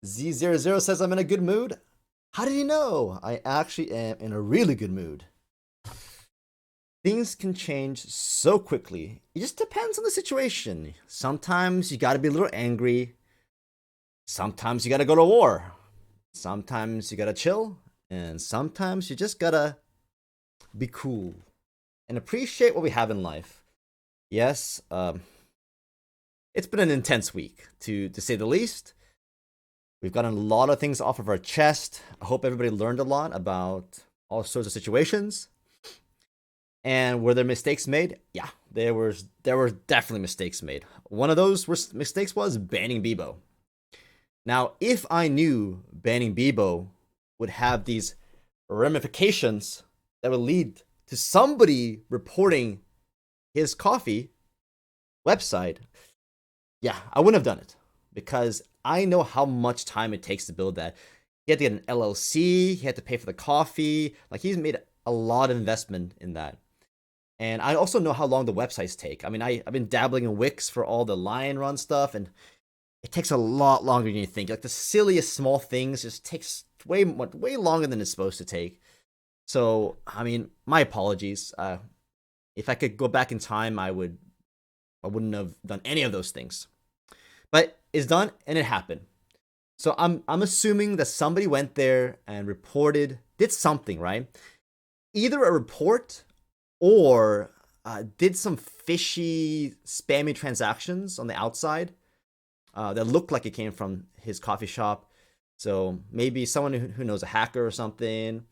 Z00 says I'm in a good mood. How did you know? I actually am in a really good mood. Things can change so quickly. It just depends on the situation. Sometimes you gotta be a little angry. Sometimes you gotta go to war. Sometimes you gotta chill. And sometimes you just gotta be cool and appreciate what we have in life. Yes, it's been an intense week, to say the least. We've gotten a lot of things off of our chest. I hope everybody learned a lot about all sorts of situations. And were there mistakes made? Yeah, there were definitely mistakes made. One of those mistakes was banning Beebo. Now, if I knew banning Beebo would have these ramifications that would lead to somebody reporting his coffee website, yeah, I wouldn't have done it because I know how much time it takes to build that. He had to get an LLC, he had to pay for the coffee. Like, he's made a lot of investment in that. And I also know how long the websites take. I mean, I've been dabbling in Wix for all the Lion Run stuff, and it takes a lot longer than you think. Like, the silliest small things just takes way longer than it's supposed to take. So, I mean, my apologies. If I could go back in time, I wouldn't have done any of those things. But it's done and it happened. So I'm assuming that somebody went there and did something, right? Either a report or did some fishy, spammy transactions on the outside that looked like it came from his coffee shop. So maybe someone who knows a hacker or something.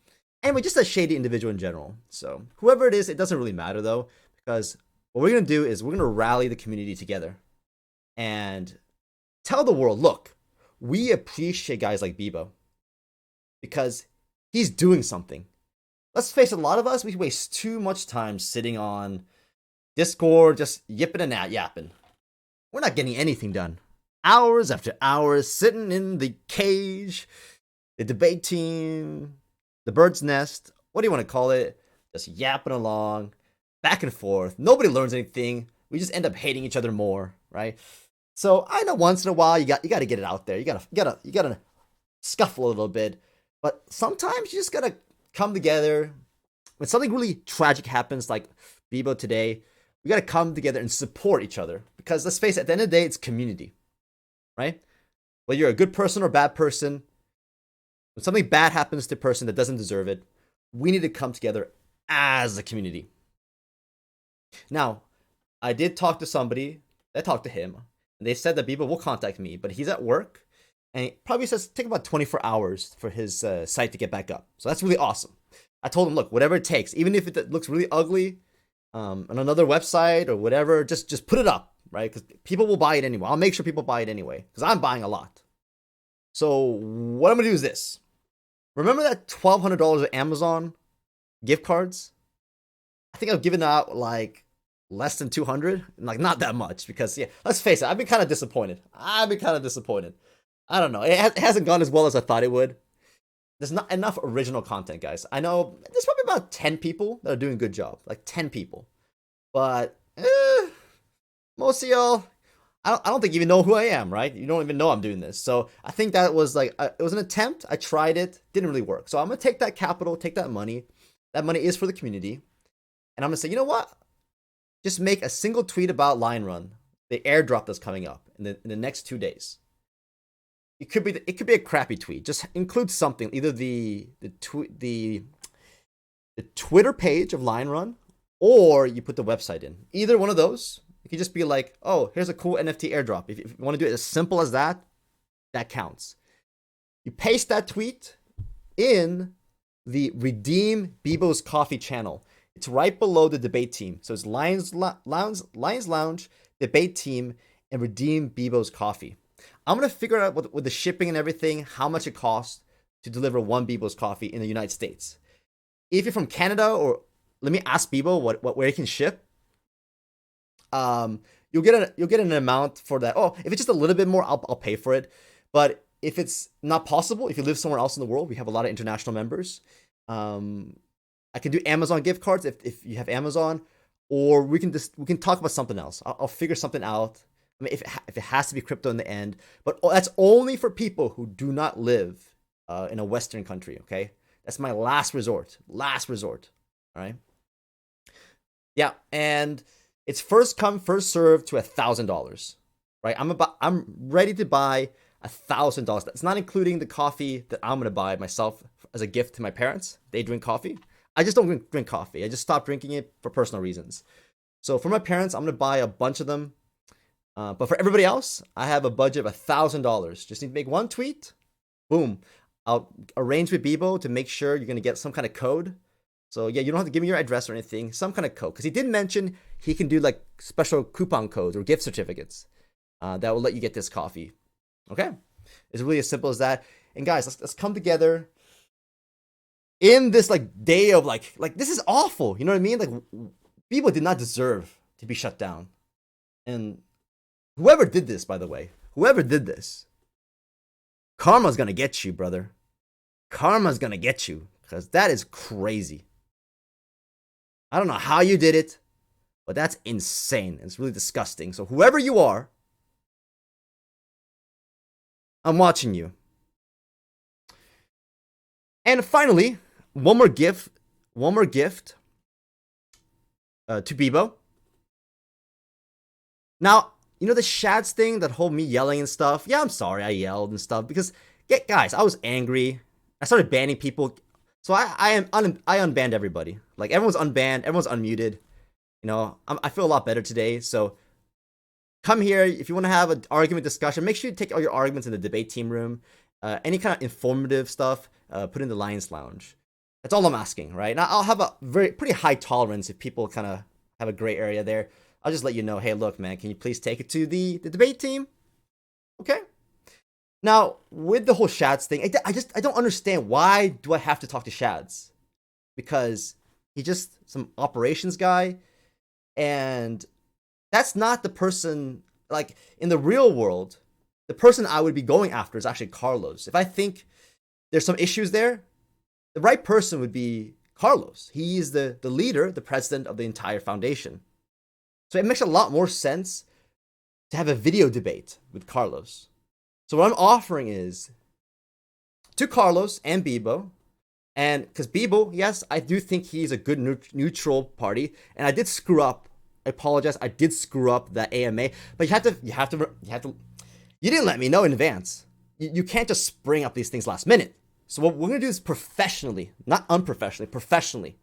Anyway, just a shady individual in general. So whoever it is, it doesn't really matter though, because what we're gonna do is we're gonna rally the community together and tell the world, look, we appreciate guys like Beebo because he's doing something. Let's face it, a lot of us, we waste too much time sitting on Discord, just yipping and yapping. We're not getting anything done. Hours after hours sitting in the cage, the debate team, the bird's nest, what do you want to call it? Just yapping along, back and forth. Nobody learns anything. We just end up hating each other more, right? So I know once in a while you got to get it out there. You gotta scuffle a little bit, but sometimes you just gotta come together. When something really tragic happens, like Beebo today, we gotta come together and support each other because let's face it, at the end of the day, it's community, right? Whether you're a good person or a bad person, when something bad happens to a person that doesn't deserve it, we need to come together as a community. Now, I did talk to somebody. I talked to him, and they said that Beebo will contact me, but he's at work, and he probably says take about 24 hours for his site to get back up. So that's really awesome. I told him, look, whatever it takes, even if it looks really ugly on another website or whatever, just put it up, right? Because people will buy it anyway. I'll make sure people buy it anyway because I'm buying a lot. So what I'm gonna do is this. Remember that $1,200 of Amazon gift cards? I think I've given out like less than 200, like not that much because yeah, let's face it, I've been kind of disappointed. I don't know. It hasn't gone as well as I thought it would. There's not enough original content, guys. I know there's probably about 10 people that are doing a good job, like 10 people, but most of y'all, I don't think you even know who I am, right? You don't even know I'm doing this. So I think that was like it was an attempt. I tried it, didn't really work. So I'm gonna take that capital, take that money. That money is for the community, and I'm gonna say, you know what? Just make a single tweet about Line Run, the airdrop that's coming up in the next 2 days. It could be a crappy tweet. Just include something, either the Twitter page of Line Run, or you put the website in. Either one of those. You could just be like, oh, here's a cool NFT airdrop. If you want to do it as simple as that, that counts. You paste that tweet in the Redeem Beebo's Coffee channel. It's right below the debate team. So it's Lions Lounge, debate team, and Redeem Beebo's Coffee. I'm going to figure out with the shipping and everything how much it costs to deliver one Beebo's Coffee in the United States. If you're from Canada, or let me ask Beebo where he can ship. You'll get an amount for that. Oh, if it's just a little bit more, I'll pay for it. But if it's not possible, if you live somewhere else in the world, we have a lot of international members. I can do Amazon gift cards if you have Amazon, or we can talk about something else. I'll figure something out. I mean, if it has to be crypto in the end, but that's only for people who do not live in a Western country. Okay, that's my last resort. Last resort. All right. Yeah, and it's first come, first served to $1,000. Right. I'm ready to buy $1,000. That's not including the coffee that I'm gonna buy myself as a gift to my parents. They drink coffee. I just don't drink coffee. I just stopped drinking it for personal reasons. So for my parents, I'm gonna buy a bunch of them. But for everybody else, I have a budget of $1,000. Just need to make one tweet. Boom. I'll arrange with Beebo to make sure you're gonna get some kind of code. So yeah, you don't have to give me your address or anything. Some kind of code, because he did mention he can do like special coupon codes or gift certificates that will let you get this coffee. Okay, it's really as simple as that. And guys, let's come together in this like day of like this is awful. You know what I mean? Like people did not deserve to be shut down, and whoever did this, by the way, whoever did this, karma's gonna get you, brother. Karma's gonna get you, because that is crazy. I don't know how you did it, but that's insane. It's really disgusting. So whoever you are, I'm watching you. And finally, one more gift to Beebo. Now, you know the Shads thing, that whole me yelling and stuff? Yeah, I'm sorry I yelled and stuff because, yeah, guys, I was angry. I started banning people. So I unbanned everybody. Like everyone's unbanned, everyone's unmuted. You know, I feel a lot better today. So come here if you want to have an argument discussion. Make sure you take all your arguments in the debate team room. Any kind of informative stuff, put in the Lions Lounge. That's all I'm asking, right? Now I'll have a pretty high tolerance if people kind of have a gray area there. I'll just let you know, hey, look, man, can you please take it to the debate team? Okay. Now, with the whole Shads thing, I don't understand, why do I have to talk to Shads? Because he's just some operations guy, and that's not the person, like, in the real world, the person I would be going after is actually Carlos. If I think there's some issues there, the right person would be Carlos. He is the leader, the president of the entire foundation. So it makes a lot more sense to have a video debate with Carlos. So what I'm offering is to Carlos and Beebo, and because Beebo, yes, I do think he's a good neutral party, and I did screw up. I apologize. I did screw up that AMA, but you have to. You didn't let me know in advance. You can't just spring up these things last minute. So what we're gonna do is professionally, not unprofessionally, professionally.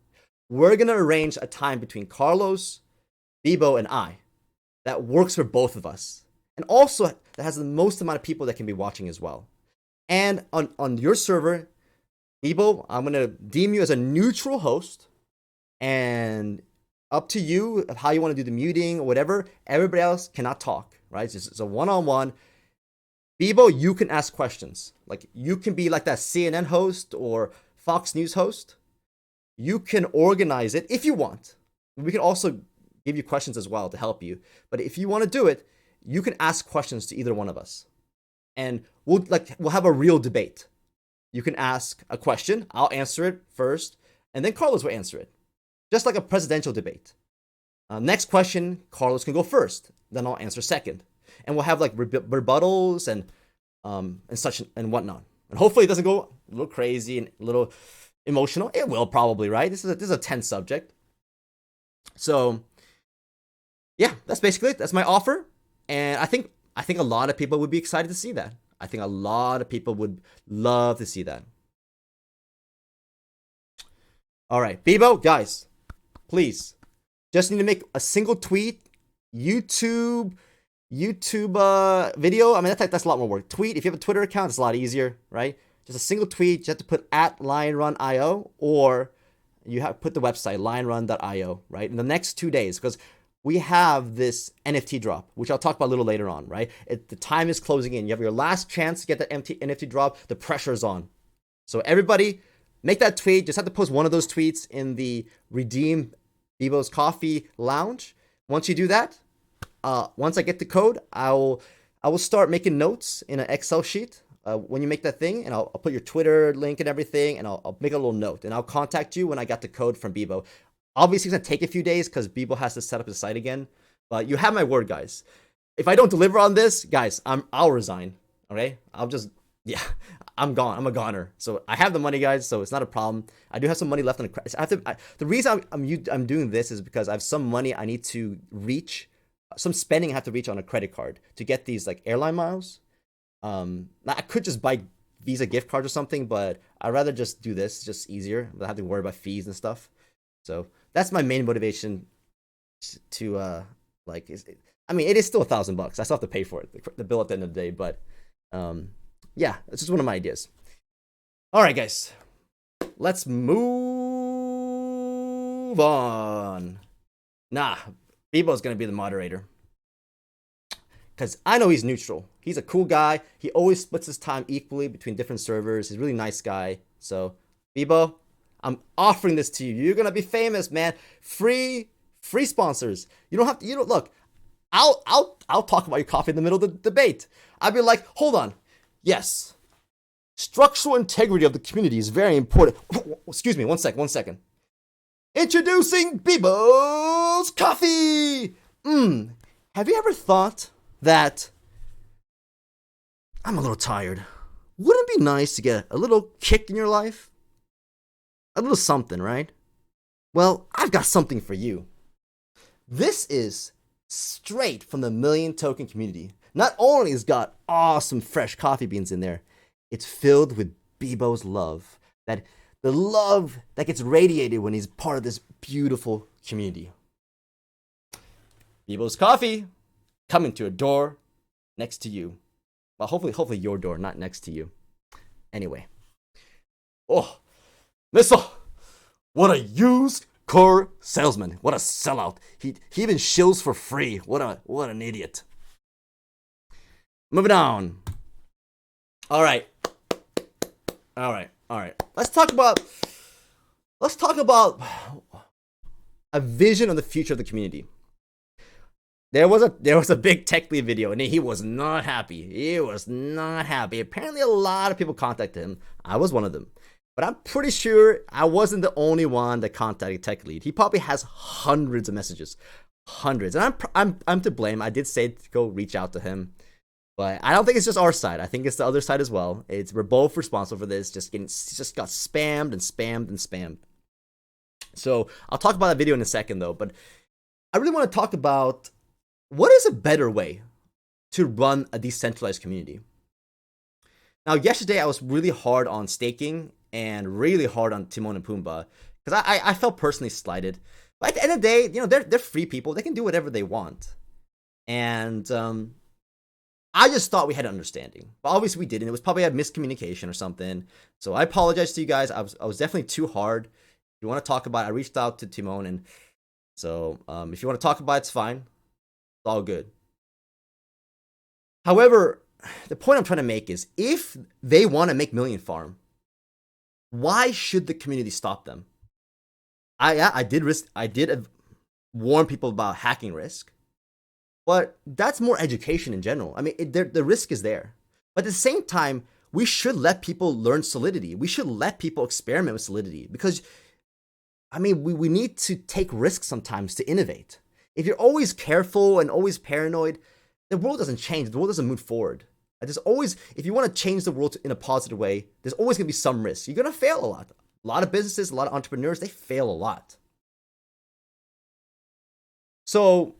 We're gonna arrange a time between Carlos, Beebo, and I that works for both of us, and also that has the most amount of people that can be watching as well. And on your server, Beebo, I'm gonna deem you as a neutral host, and up to you of how you want to do the muting or whatever. Everybody else cannot talk, right? It's a one-on-one. Beebo, you can ask questions. Like, you can be like that CNN host or Fox News host. You can organize it if you want. We can also give you questions as well to help you. But if you want to do it, you can ask questions to either one of us, and we'll have a real debate. You can ask a question, I'll answer it first, and then Carlos will answer it, just like a presidential debate. Next question, Carlos can go first, then I'll answer second, and we'll have like rebuttals and such and whatnot. And hopefully it doesn't go a little crazy and a little emotional. It will probably, right? This is a tense subject. So yeah, that's basically it. That's my offer. And I think a lot of people would be excited to see that. I think a lot of people would love to see that. All right, Beebo, guys, please, just need to make a single tweet, YouTube video. I mean, that's a lot more work. Tweet, if you have a Twitter account, it's a lot easier, right? Just a single tweet. You have to put at lionrun.io, or you have put the website lionrun.io, right? In the next 2 days, because we have this NFT drop, which I'll talk about a little later on, right? The time is closing in. You have your last chance to get that NFT drop. The pressure's on. So everybody, make that tweet. Just have to post one of those tweets in the Redeem Beebo's Coffee Lounge. Once you do that, once I get the code, I will start making notes in an Excel sheet when you make that thing, and I'll put your Twitter link and everything, and I'll make a little note, and I'll contact you when I got the code from Beebo. Obviously, it's going to take a few days because Beebo has to set up his site again. But you have my word, guys. if I don't deliver on this, guys, I'll resign. Okay, I'll just yeah, I'm gone. I'm a goner. So I have the money, guys. So it's not a problem. I do have some money left on the credit. The reason I'm doing this is because I have some money I need to reach, some spending I have to reach on a credit card to get these like airline miles. I could just buy Visa gift cards or something, but I'd rather just do this. It's just easier. I don't have to worry about fees and stuff. So that's my main motivation to like. I mean, it is still $1,000. I still have to pay for it, the bill at the end of the day. But yeah, it's just one of my ideas. All right, guys, let's move on. Nah, Beebo's gonna be the moderator because I know he's neutral. He's a cool guy. He always splits his time equally between different servers. He's a really nice guy. So, Beebo, I'm offering this to you. You're gonna be famous, man. Free sponsors. You don't have to. You don't look. I'll talk about your coffee in the middle of the debate. I'll be like, hold on. Yes, structural integrity of the community is very important. Excuse me, one second. Introducing Beebo's Coffee. Have you ever thought that I'm a little tired? Wouldn't it be nice to get a little kick in your life? A little something, right? Well, I've got something for you. This is straight from the Million Token community. Not only has got awesome fresh coffee beans in there, it's filled with Beebo's love. The love that gets radiated when he's part of this beautiful community. Beebo's Coffee, coming to a door next to you. Well, hopefully your door, not next to you. Anyway. Oh, Missile! What a used car salesman. What a sellout. He even shills for free. What an idiot. Moving on. All right. Let's talk about a vision of the future of the community. There was a big tech lead video, and he was not happy. Apparently, a lot of people contacted him. I was one of them. But I'm pretty sure I wasn't the only one that contacted Tech Lead. He probably has hundreds of messages. Hundreds. And I'm to blame. I did say to go reach out to him. But I don't think it's just our side. I think it's the other side as well. We're both responsible for this. Just got spammed. So I'll talk about that video in a second though. But I really want to talk about what is a better way to run a decentralized community. Now, yesterday I was really hard on staking and really hard on Timon and Pumbaa because I felt personally slighted. But at the end of the day, they're free people. They can do whatever they want. And I just thought we had an understanding. But obviously we didn't. It was probably a miscommunication or something. So I apologize to you guys. I was definitely too hard. If you want to talk about it, I reached out to Timon. And so if you want to talk about it, it's fine. It's all good. However, the point I'm trying to make is if they want to make Million Farm, why should the community stop them? I did warn people about hacking risk, but that's more education in general. I mean, the risk is there, but at the same time, we should let people learn Solidity. We should let people experiment with Solidity because, I mean, we need to take risks sometimes to innovate. If you're always careful and always paranoid, the world doesn't change. The world doesn't move forward. There's always, if you want to change the world in a positive way, there's always going to be some risk. You're going to fail a lot. A lot of businesses, a lot of entrepreneurs, they fail a lot. So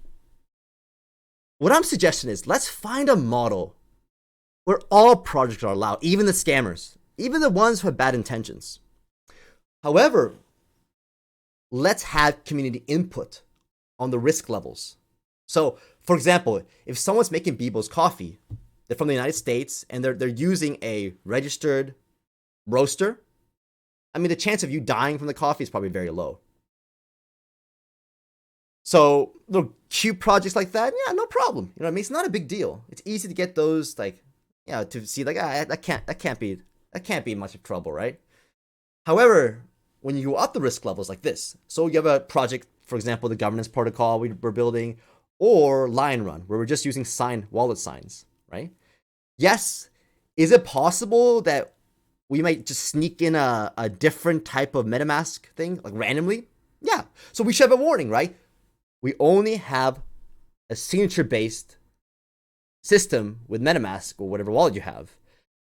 what I'm suggesting is let's find a model where all projects are allowed, even the scammers, even the ones who have bad intentions. However, let's have community input on the risk levels. So, for example, if someone's making Beebo's Coffee, they're from the United States, and they're using a registered roaster, I mean, the chance of you dying from the coffee is probably very low. So, little cute projects like that, yeah, no problem. You know what I mean? It's not a big deal. It's easy to get those, like, to see, like, that can't be much of trouble, right? However, when you go up the risk levels like this, so you have a project, for example, the governance protocol we're building, or Lion Run, where we're just using wallet signs, right? Yes, is it possible that we might just sneak in a different type of MetaMask thing, like randomly? Yeah. So we should have a warning, right? We only have a signature-based system with MetaMask or whatever wallet you have,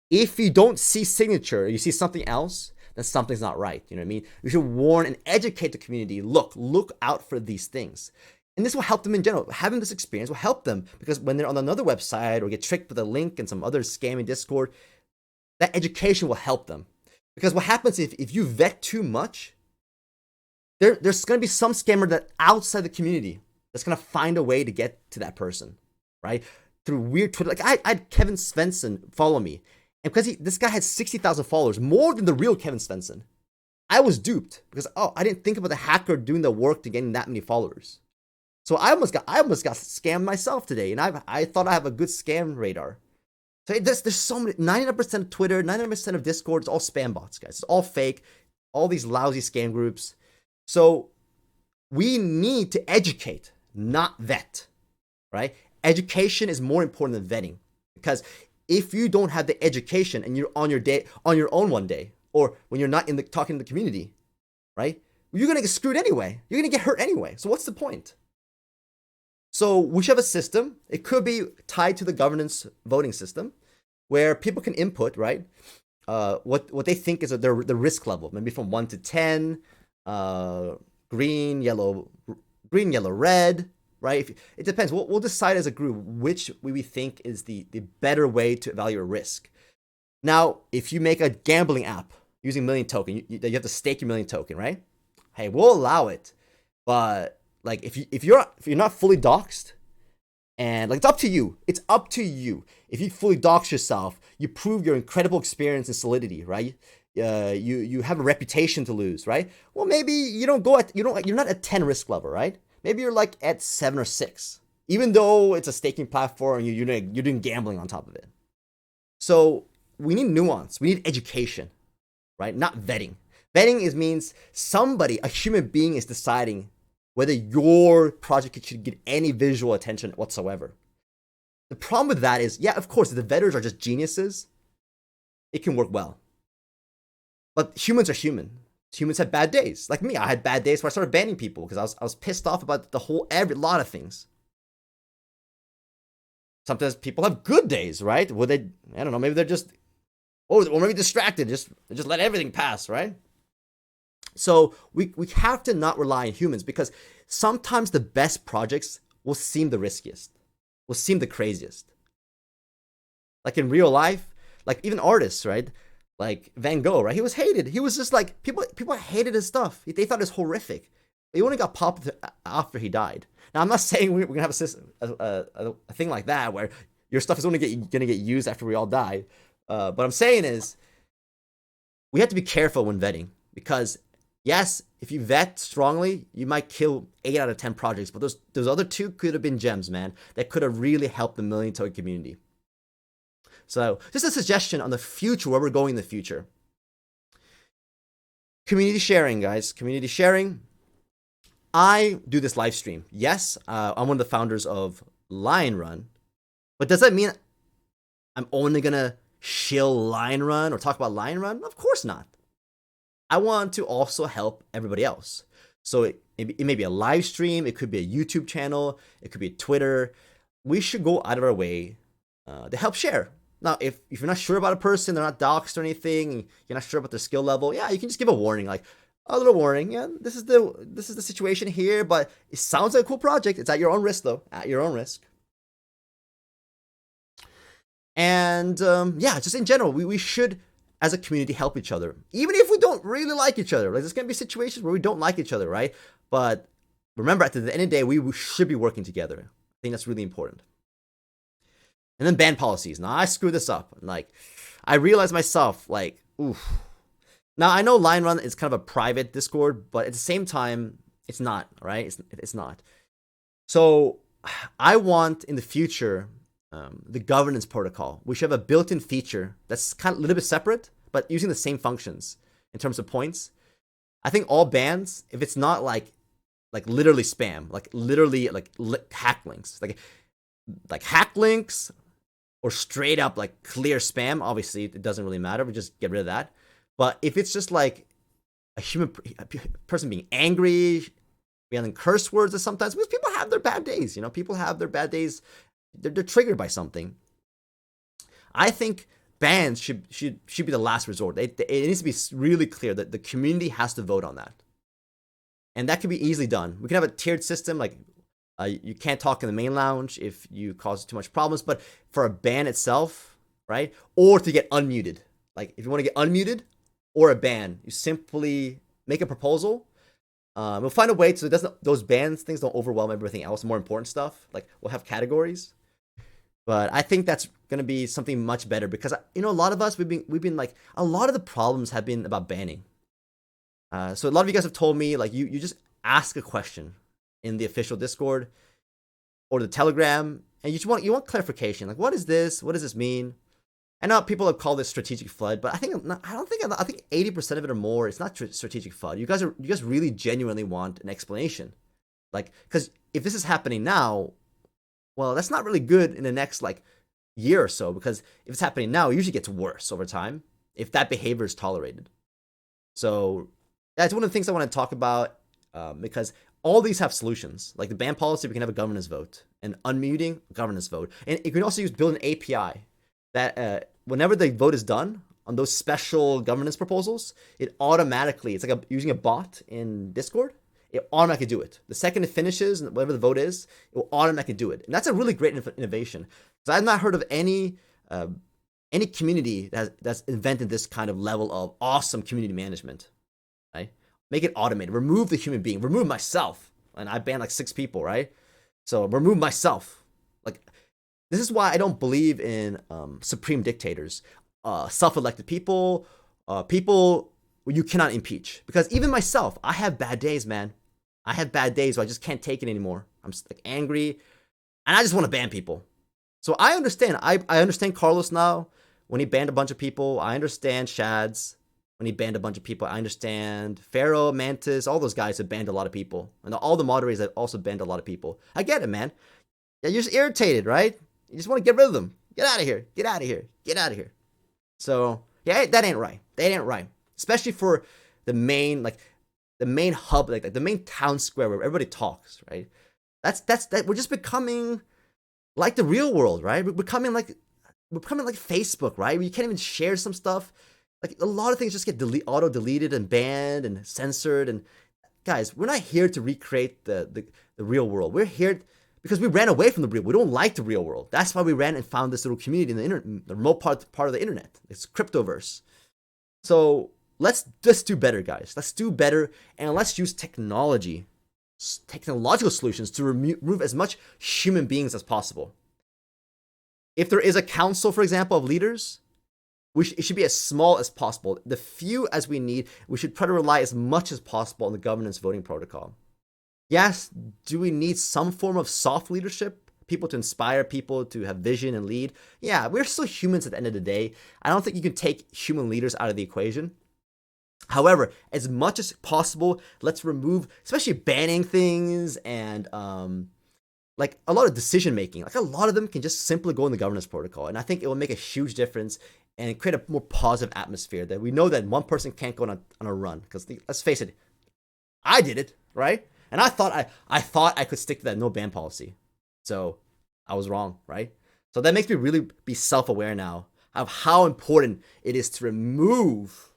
if you don't see signature, you see something else, then something's not right. You know what I mean? You should warn and educate the community. Look out for these things. And this will help them in general. Having this experience will help them because when they're on another website or get tricked with a link and some other scam in Discord, that education will help them. Because what happens if you vet too much, there's going to be some scammer that outside the community that's going to find a way to get to that person, right? Through weird Twitter. Like I had Kevin Svensson follow me. And because this guy had 60,000 followers, more than the real Kevin Svensson, I was duped because, I didn't think about the hacker doing the work to getting that many followers. So I almost got scammed myself today, and I thought I have a good scam radar. So there's so many, 99% of Twitter, 99% of Discord, it's all spam bots, guys. It's all fake, all these lousy scam groups. So we need to educate, not vet, right? Education is more important than vetting because if you don't have the education and you're on your own one day, or when you're not talking to the community, right? You're gonna get screwed anyway. You're gonna get hurt anyway. So what's the point? So we should have a system. It could be tied to the governance voting system, where people can input, right? What they think is the risk level, maybe from 1 to 10, green, yellow, red, right? It depends. We'll decide as a group which we think is the better way to evaluate risk. Now, if you make a gambling app using Million Token, you have to stake your Million Token, right? Hey, we'll allow it, but like if you're not fully doxed, and like it's up to you. It's up to you. If you fully dox yourself, you prove your incredible experience and solidity, right? You have a reputation to lose, right? Well, maybe you're not at 10 risk level, right? Maybe you're like at 7 or 6, even though it's a staking platform and you're doing gambling on top of it. So we need nuance. We need education, right? Not vetting. Vetting means a human being is deciding whether your project should get any visual attention whatsoever. The problem with that is, yeah, of course, if the vetters are just geniuses, it can work well. But humans are human. Humans have bad days. Like me, I had bad days where I started banning people because I was pissed off about every lot of things. Sometimes people have good days, right? Well, I don't know, maybe they're just, or maybe distracted, just let everything pass, right? So we have to not rely on humans because sometimes the best projects will seem the riskiest, will seem the craziest. Like in real life, like even artists, right? Like Van Gogh, right? He was hated. He was just like, people hated his stuff. They thought it was horrific. He only got popular after he died. Now, I'm not saying we're gonna have a system, a thing like that where your stuff is only gonna get used after we all die. But I'm saying is, we have to be careful when vetting because yes, if you vet strongly, you might kill 8 out of 10 projects, but those other 2 could have been gems, man, that could have really helped the Million Token community. So just a suggestion on the future, where we're going in the future. Community sharing, guys. Community sharing. I do this live stream. Yes, I'm one of the founders of Lion Run. But does that mean I'm only going to shill Lion Run or talk about Lion Run? Of course not. I want to also help everybody else. So it may be a live stream. It could be a YouTube channel. It could be a Twitter. We should go out of our way to help share. Now, if you're not sure about a person, they're not doxxed or anything, you're not sure about their skill level, yeah, you can just give a warning, like a little warning. Yeah, this is the situation here, but it sounds like a cool project. It's at your own risk, though. At your own risk. And yeah, just in general, we should, as a community, help each other, even if we don't really like each other. Like there's gonna be situations where we don't like each other, right? But remember, at the end of the day, we should be working together. I think that's really important. And then ban policies. Now I screwed this up. Like I realized myself, like, oof. Now I know Lion Run is kind of a private Discord, but at the same time, it's not, right? It's not. So I want in the future the governance protocol. We should have a built-in feature that's kind of a little bit separate, but using the same functions in terms of points. I think all bans, if it's not like literally spam, like literally like hack links, like hack links, or straight up like clear spam, obviously it doesn't really matter. We just get rid of that. But if it's just like a person being angry, yelling curse words, or sometimes because people have their bad days, people have their bad days they're triggered by something. I think bans should be the last resort. It needs to be really clear that the community has to vote on that, and that can be easily done. We can have a tiered system, like you can't talk in the main lounge if you cause too much problems. But for a ban itself, right, or to get unmuted, like if you want to get unmuted or a ban, you simply make a proposal. We'll find a way so it doesn't, those bans things don't overwhelm everything else, more important stuff. Like we'll have categories. But I think that's gonna be something much better because a lot of us we've been like a lot of the problems have been about banning. So a lot of you guys have told me like you just ask a question in the official Discord or the Telegram, and you want clarification. Like what is this? What does this mean? I know people have called this strategic flood, but I think 80% of it or more. It's not strategic flood. You guys really genuinely want an explanation, like because if this is happening now, well, that's not really good in the next like year or so because if it's happening now, it usually gets worse over time if that behavior is tolerated. So that's one of the things I want to talk about because all these have solutions. Like the ban policy, we can have a governance vote, and unmuting, governance vote, and you can also build an API that whenever the vote is done on those special governance proposals, it automatically, it's like using a bot in Discord, it automatically do it. The second it finishes, whatever the vote is, it will automatically do it. And that's a really great innovation. Because I've not heard of any community that's invented this kind of level of awesome community management. Right? Make it automated. Remove the human being. Remove myself. And I banned like 6 people, right? So remove myself. Like this is why I don't believe in supreme dictators, self-elected people, people you cannot impeach. Because even myself, I have bad days, man. I have bad days where I just can't take it anymore. I'm just like angry, and I just want to ban people. So I understand. I understand Carlos now when he banned a bunch of people. I understand Shads when he banned a bunch of people. I understand Pharaoh, Mantis, all those guys have banned a lot of people, and all the moderators have also banned a lot of people. I get it, man. Yeah, you're just irritated, right? You just want to get rid of them. Get out of here. Get out of here. Get out of here. So yeah, that ain't right. That ain't right. Especially for the main hub, like the main town square where everybody talks, right? That's we're just becoming like the real world, right? We're becoming like Facebook, right? Where you can't even share some stuff. Like a lot of things just get auto deleted and banned and censored. And guys, we're not here to recreate the real world. We're here because we ran away from the real. We don't like the real world. That's why we ran and found this little community in the internet, the remote part of the internet. It's cryptoverse. So let's just do better, guys. Let's do better, and let's use technological solutions to remove as much human beings as possible. If there is a council, for example, of leaders, it should be as small as possible. The few as we need, we should try to rely as much as possible on the governance voting protocol. Yes, do we need some form of soft leadership? People to inspire people to have vision and lead? Yeah, we're still humans at the end of the day. I don't think you can take human leaders out of the equation. However, as much as possible, let's remove, especially banning things and like a lot of decision making. Like a lot of them can just simply go in the governance protocol, and I think it will make a huge difference and create a more positive atmosphere that we know that one person can't go on a run. Because let's face it, I did it, right? And I thought I could stick to that no ban policy, so I was wrong, right? So that makes me really be self-aware now of how important it is to remove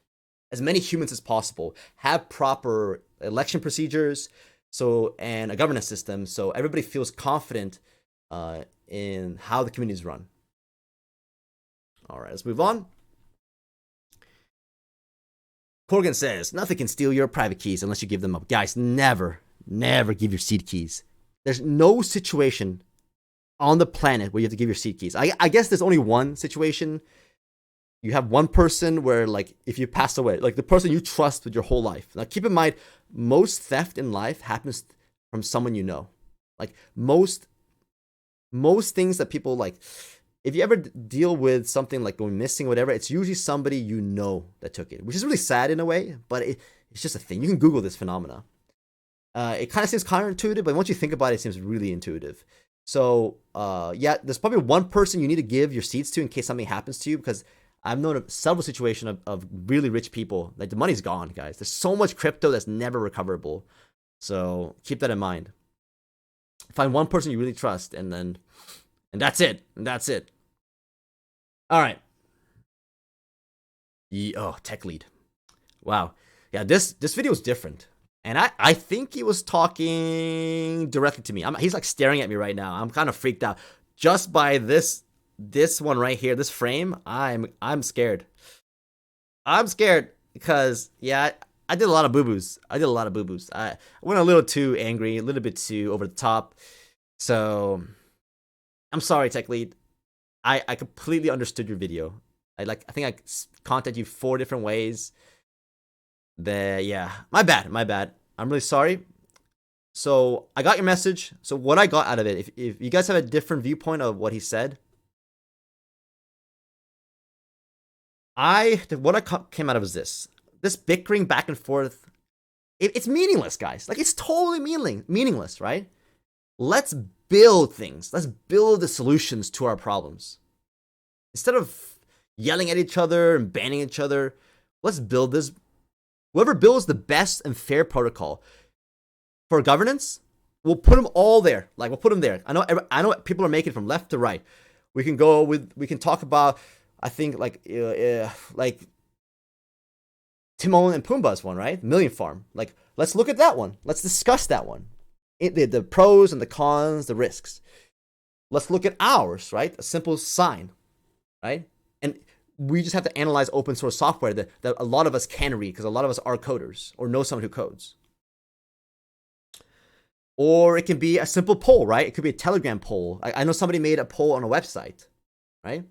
as many humans as possible, have proper election procedures, and a governance system, so everybody feels confident in how the community is run. All right, let's move on. Corgan says, nothing can steal your private keys unless you give them up. Guys, never give your seed keys. There's no situation on the planet where you have to give your seed keys. I guess there's only one situation. You have one person where, like, if you pass away, like the person you trust with your whole life. Now, keep in mind, most theft in life happens from someone you know. Like, most things that people, like, if you ever deal with something like going missing or whatever, it's usually somebody you know that took it, which is really sad in a way, but it's just a thing. You can Google this phenomena. It kind of seems counterintuitive, but once you think about it, it seems really intuitive. So, yeah, there's probably one person you need to give your seeds to in case something happens to you, because I've known several situations of really rich people. Like, the money's gone, guys. There's so much crypto that's never recoverable. So keep that in mind. Find one person you really trust, and then And that's it. And that's it. All right. Oh, tech lead. Wow. Yeah, this video is different. And I think he was talking directly to me. He's like staring at me right now. I'm kind of freaked out. Just by this one right here, this frame, I'm scared. I'm scared because, yeah, I did a lot of boo-boos. I went a little too angry, a little bit too over the top. So I'm sorry, tech lead. I completely understood your video. I think I contacted you 4 different ways. Yeah, my bad. I'm really sorry. So I got your message. So what I got out of it, if you guys have a different viewpoint of what he said, what I came out of is this bickering back and forth. It's meaningless, guys. Like, it's totally meaningless, right? Let's build things. Let's build the solutions to our problems. Instead of yelling at each other and banning each other, let's build this. Whoever builds the best and fair protocol for governance, we'll put them all there. Like, we'll put them there. I know people are making from left to right. We can talk about, I think, like Timon and Pumbaa's one, right? Million Farm. Like, let's look at that one. Let's discuss that one. The pros and the cons, the risks. Let's look at ours, right? A simple sign, right? And we just have to analyze open source software that a lot of us can read because a lot of us are coders or know someone who codes. Or it can be a simple poll, right? It could be a Telegram poll. I know somebody made a poll on a website, right?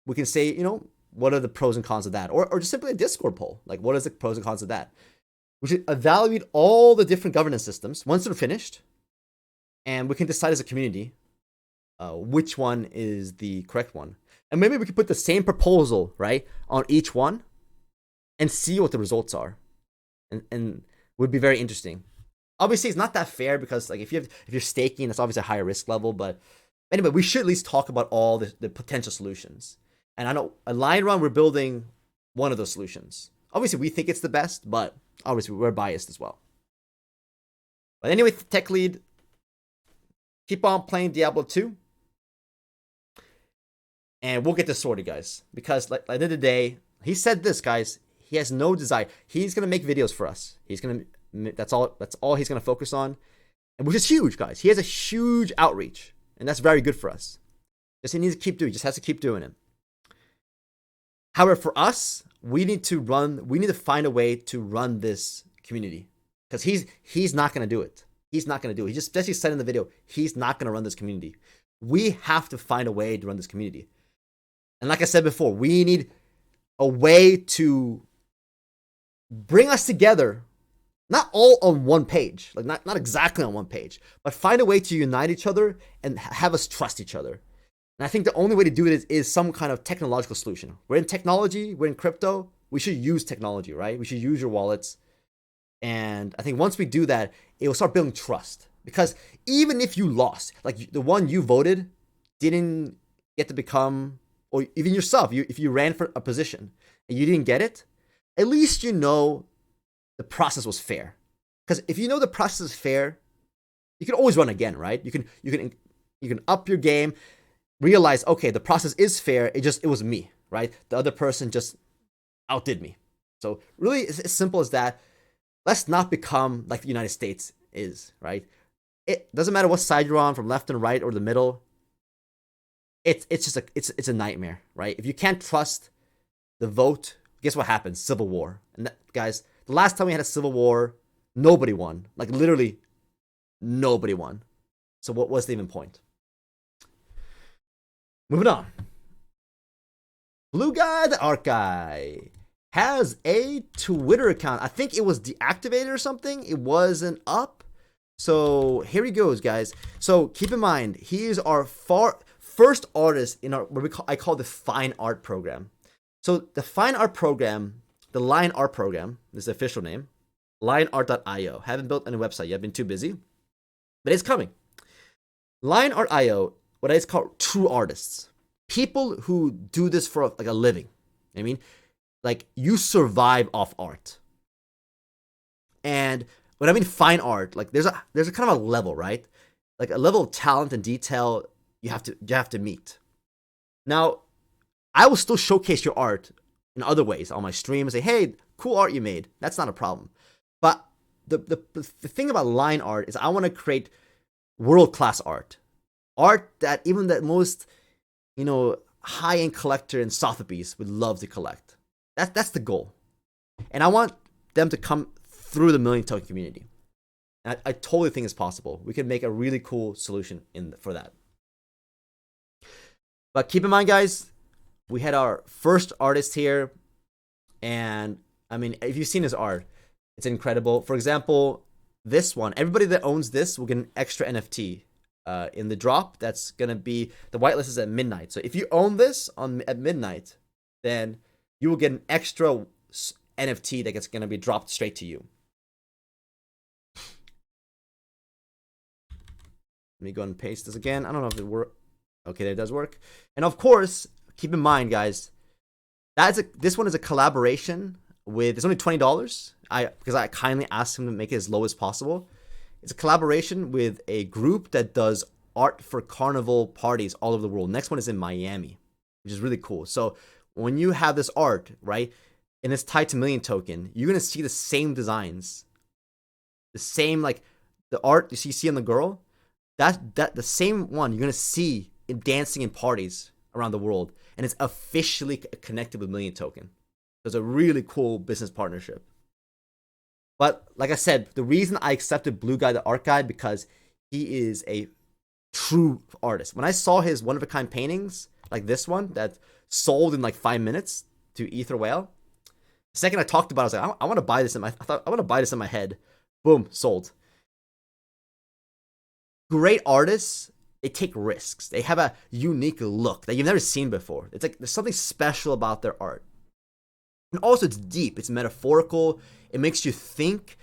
We can say, what are the pros and cons of that? Or just simply a Discord poll. Like, what is the pros and cons of that? We should evaluate all the different governance systems once they're finished. And we can decide as a community which one is the correct one. And maybe we could put the same proposal, right, on each one and see what the results are. And would be very interesting. Obviously, it's not that fair because, like, if you're staking, it's obviously a higher risk level. But anyway, we should at least talk about all the potential solutions. And I know at Lion Run, we're building one of those solutions. Obviously, we think it's the best, but obviously, we're biased as well. But anyway, tech lead, keep on playing Diablo 2. And we'll get this sorted, guys. Because like, at the end of the day, he said this, guys. He has no desire. He's gonna make videos for us. That's all he's gonna focus on, and which is huge, guys. He has a huge outreach, and that's very good for us. Just he needs to keep doing. He just has to keep doing it. However, for us, we need to find a way to run this community because he's not gonna do it. He's not gonna do it. He just especially said in the video, he's not gonna run this community. We have to find a way to run this community. And like I said before, we need a way to bring us together, not all on one page, like not exactly on one page, but find a way to unite each other and have us trust each other. And I think the only way to do it is some kind of technological solution. We're in technology, we're in crypto, we should use technology, right? We should use your wallets. And I think once we do that, it will start building trust. Because even if you lost, like the one you voted didn't get to become, or even yourself, if you ran for a position and you didn't get it, at least you know the process was fair. Because if you know the process is fair, you can always run again, right? You can up your game, realize, okay, the process is fair. It was me, right? The other person just outdid me. So really, it's as simple as that. Let's not become like the United States is, right? It doesn't matter what side you're on, from left and right or the middle. It's just it's a nightmare, right? If you can't trust the vote, guess what happens? Civil war. And guys, the last time we had a civil war, nobody won. Like literally, nobody won. So what was the even point? Moving on. Blue Guy, the Art Guy, has a Twitter account. I think it was deactivated or something. It wasn't up. So here he goes, guys. So keep in mind, he is our first artist in our I call the Fine Art program. So the Fine Art program, the Lion Art program, is the official name, lionart.io. Haven't built any website yet, been too busy, but it's coming. Lionart.io, what I call true artists, people who do this for like a living. I mean, like you survive off art. And when I mean fine art, like there's a kind of a level, right? Like a level of talent and detail you have to meet. Now, I will still showcase your art in other ways on my stream and say, hey, cool art you made. That's not a problem. But the thing about line art is I want to create world-class art. Art that even the most, high-end collector in Sotheby's would love to collect. That's the goal. And I want them to come through the million token community. And I totally think it's possible. We can make a really cool solution for that. But keep in mind, guys, we had our first artist here. And I mean, if you've seen his art, it's incredible. For example, this one, everybody that owns this will get an extra NFT in the drop. That's going to be, the whitelist is at midnight. So if you own this at midnight, then you will get an extra NFT that's going to be dropped straight to you. Let me go and paste this again. I don't know if it works. Okay, it does work. And of course, keep in mind, guys, this one is a collaboration with, it's only $20. Because I kindly asked him to make it as low as possible. It's a collaboration with a group that does art for carnival parties all over the world. Next one is in Miami, which is really cool. So when you have this art, right, and it's tied to Million Token, you're gonna see the same designs, the same, like the art you see on the girl. That the same one you're gonna see in dancing in parties around the world, and it's officially connected with Million Token. So it's a really cool business partnership. But like I said, the reason I accepted Blue Guy, the art guy, because he is a true artist. When I saw his one-of-a-kind paintings, like this one, that sold in like 5 minutes to Ether Whale, the second I talked about it, I was like, I want to buy this I want to buy this in my head. Boom, sold. Great artists, they take risks. They have a unique look that you've never seen before. It's like there's something special about their art. And also it's deep, it's metaphorical, it makes you think,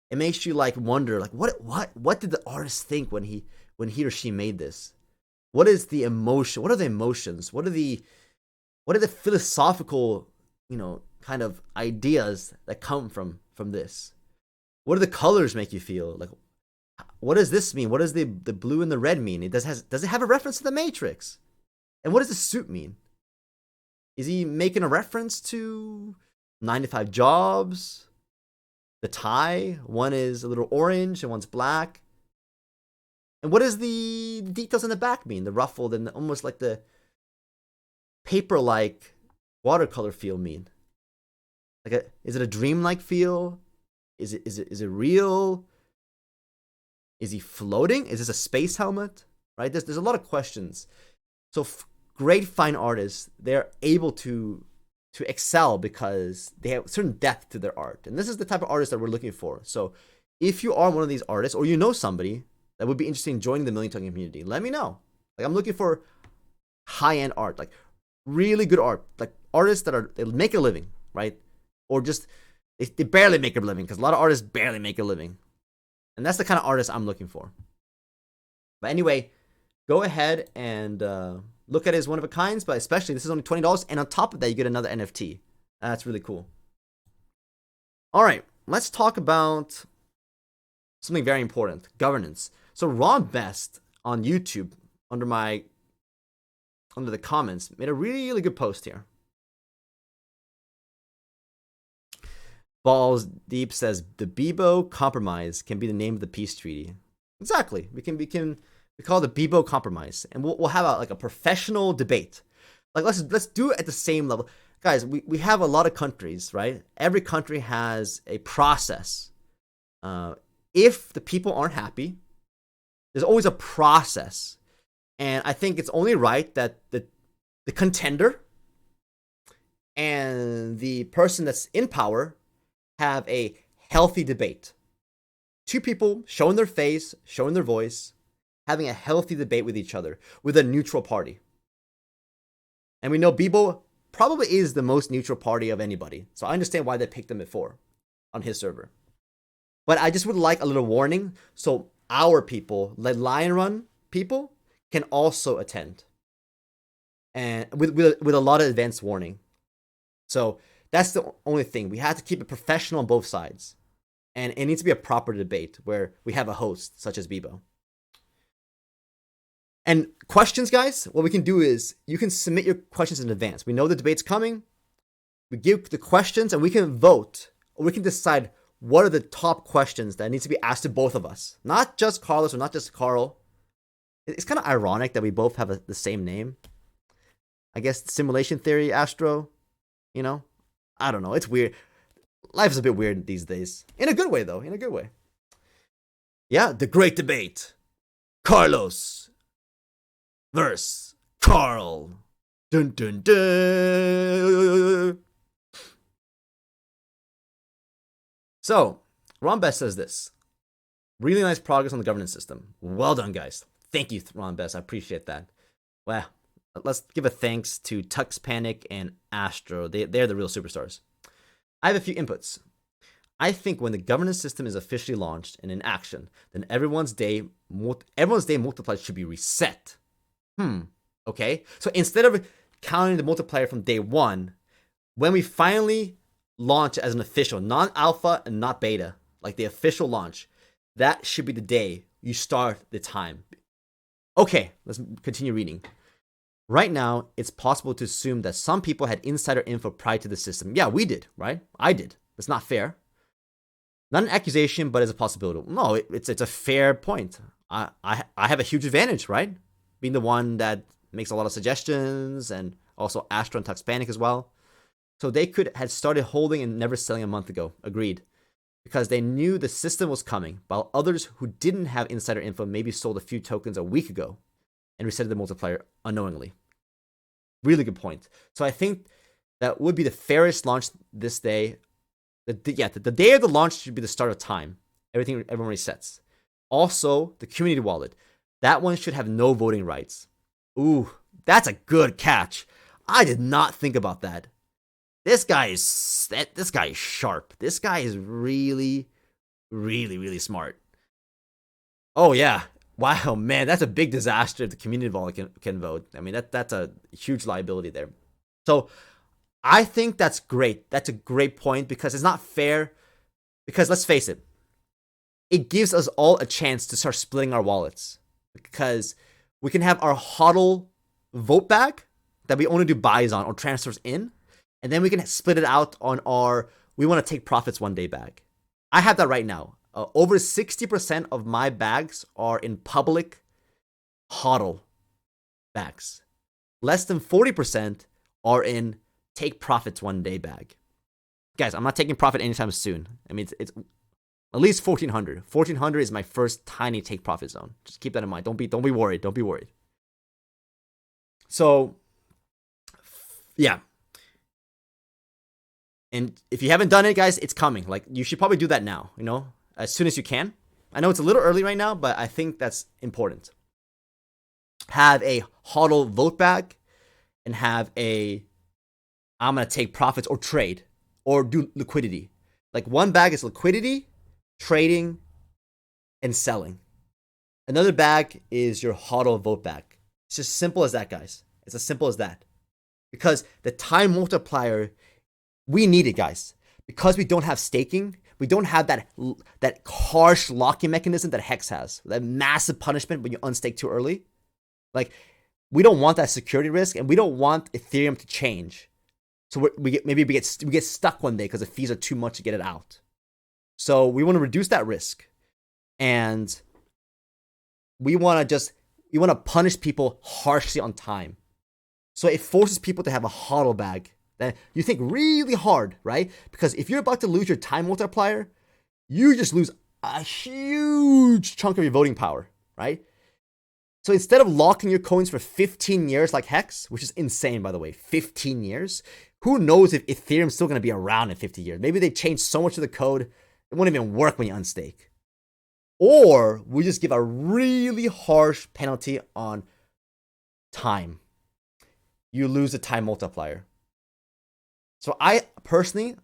it makes you like wonder, like what did the artist think when he or she made this? What is the emotion? What are the emotions? What are the philosophical, kind of ideas that come from this? What do the colors make you feel? Like, what does this mean? What does the blue and the red mean? Does it have a reference to the Matrix? And what does the suit mean? Is he making a reference to 9 to 5 jobs? The tie, one is a little orange and one's black. And what does the details in the back mean? The ruffled and almost like the paper-like watercolor feel mean? Is it a dreamlike feel? Is it real? Is he floating? Is this a space helmet? Right? There's a lot of questions. So great fine artists, they're able to excel because they have certain depth to their art. And this is the type of artist that we're looking for. So if you are one of these artists, or you know somebody that would be interested in joining the Million Token community, let me know. Like, I'm looking for high-end art, like really good art, like artists that they make a living, right? Or just, they barely make a living, because a lot of artists barely make a living. And that's the kind of artist I'm looking for. But anyway, go ahead and look at his one-of-a-kinds, but especially, this is only $20, and on top of that, you get another NFT. That's really cool. All right, let's talk about something very important, governance. So Ron Best on YouTube, under the comments, made a really good post here. Balls Deep says, the Beebo Compromise can be the name of the peace treaty. Exactly. We call it the Beebo Compromise, and we'll have a professional debate. Like, let's do it at the same level, guys. We have a lot of countries, right? Every country has a process. If the people aren't happy, there's always a process, and I think it's only right that the contender and the person that's in power have a healthy debate. Two people showing their face, showing their voice, having a healthy debate with each other, with a neutral party. And we know Beebo probably is the most neutral party of anybody, so I understand why they picked him at 4 on his server. But I just would like a little warning, so our people, like Lion Run people, can also attend, and with a lot of advanced warning. So that's the only thing. We have to keep it professional on both sides, and it needs to be a proper debate where we have a host such as Beebo. And questions, guys, what we can do is you can submit your questions in advance. We know the debate's coming. We give the questions and we can vote, or we can decide what are the top questions that needs to be asked to both of us. Not just Carlos or not just Carl. It's kind of ironic that we both have the same name. I guess simulation theory, Astro, you know? I don't know. It's weird. Life is a bit weird these days. In a good way, though. In a good way. Yeah, the great debate. Carlos versus Carl. Dun dun dun. So, Ron Best says this. Really nice progress on the governance system. Well done, guys. Thank you, Ron Best. I appreciate that. Well, let's give a thanks to Tux Panic and Astro. They're the real superstars. I have a few inputs. I think when the governance system is officially launched and in action, then everyone's day multiplier should be reset. Okay? So instead of counting the multiplier from day one, when we finally launch as an official, non-alpha and not beta, like the official launch, that should be the day you start the time. Okay, let's continue reading. Right now, it's possible to assume that some people had insider info prior to the system. Yeah, we did, right? I did. That's not fair. Not an accusation, but it's a possibility. No, it's a fair point. I have a huge advantage, right? Being the one that makes a lot of suggestions, and also Astro and Tux Panic as well. So they had started holding and never selling a month ago. Agreed. Because they knew the system was coming, while others who didn't have insider info maybe sold a few tokens a week ago and reset the multiplier unknowingly. Really good point. So I think that would be the fairest launch this day. The day of the launch should be the start of time. Everyone resets. Also, the community wallet. That one should have no voting rights. Ooh, that's a good catch. I did not think about that. This guy is sharp. This guy is really, really, really smart. Oh yeah. Wow, man, that's a big disaster if the community wallet can vote. I mean, that's a huge liability there. So I think that's great. That's a great point because it's not fair. Because let's face it, it gives us all a chance to start splitting our wallets. Because we can have our HODL vote bag that we only do buys on or transfers in. And then we can split it out on our we want to take profits one day bag. I have that right now. Over 60% of my bags are in public HODL bags. Less than 40% are in take profits one day bag. Guys, I'm not taking profit anytime soon. I mean, it's at least 1400. 1400 is my first tiny take profit zone. Just keep that in mind. Don't be worried. Don't be worried. So, yeah. And if you haven't done it, guys, it's coming. Like, you should probably do that now, as soon as you can. I know it's a little early right now, but I think that's important. Have a HODL vote bag and have I'm going to take profits or trade or do liquidity. Like one bag is liquidity, trading, and selling. Another bag is your HODL vote bag. It's just simple as that, guys. It's as simple as that. Because the time multiplier, we need it, guys. Because we don't have staking, we don't have that harsh locking mechanism that Hex has. That massive punishment when you unstake too early. Like, we don't want that security risk, and we don't want Ethereum to change. So we get stuck one day because the fees are too much to get it out. So we want to reduce that risk, and we want to punish people harshly on time. So it forces people to have a HODL bag that you think really hard, right? Because if you're about to lose your time multiplier, you just lose a huge chunk of your voting power, right? So instead of locking your coins for 15 years like Hex, which is insane, by the way, 15 years, who knows if Ethereum's still going to be around in 50 years? Maybe they changed so much of the code, it won't even work when you unstake. Or we just give a really harsh penalty on time. You lose the time multiplier. So I personally,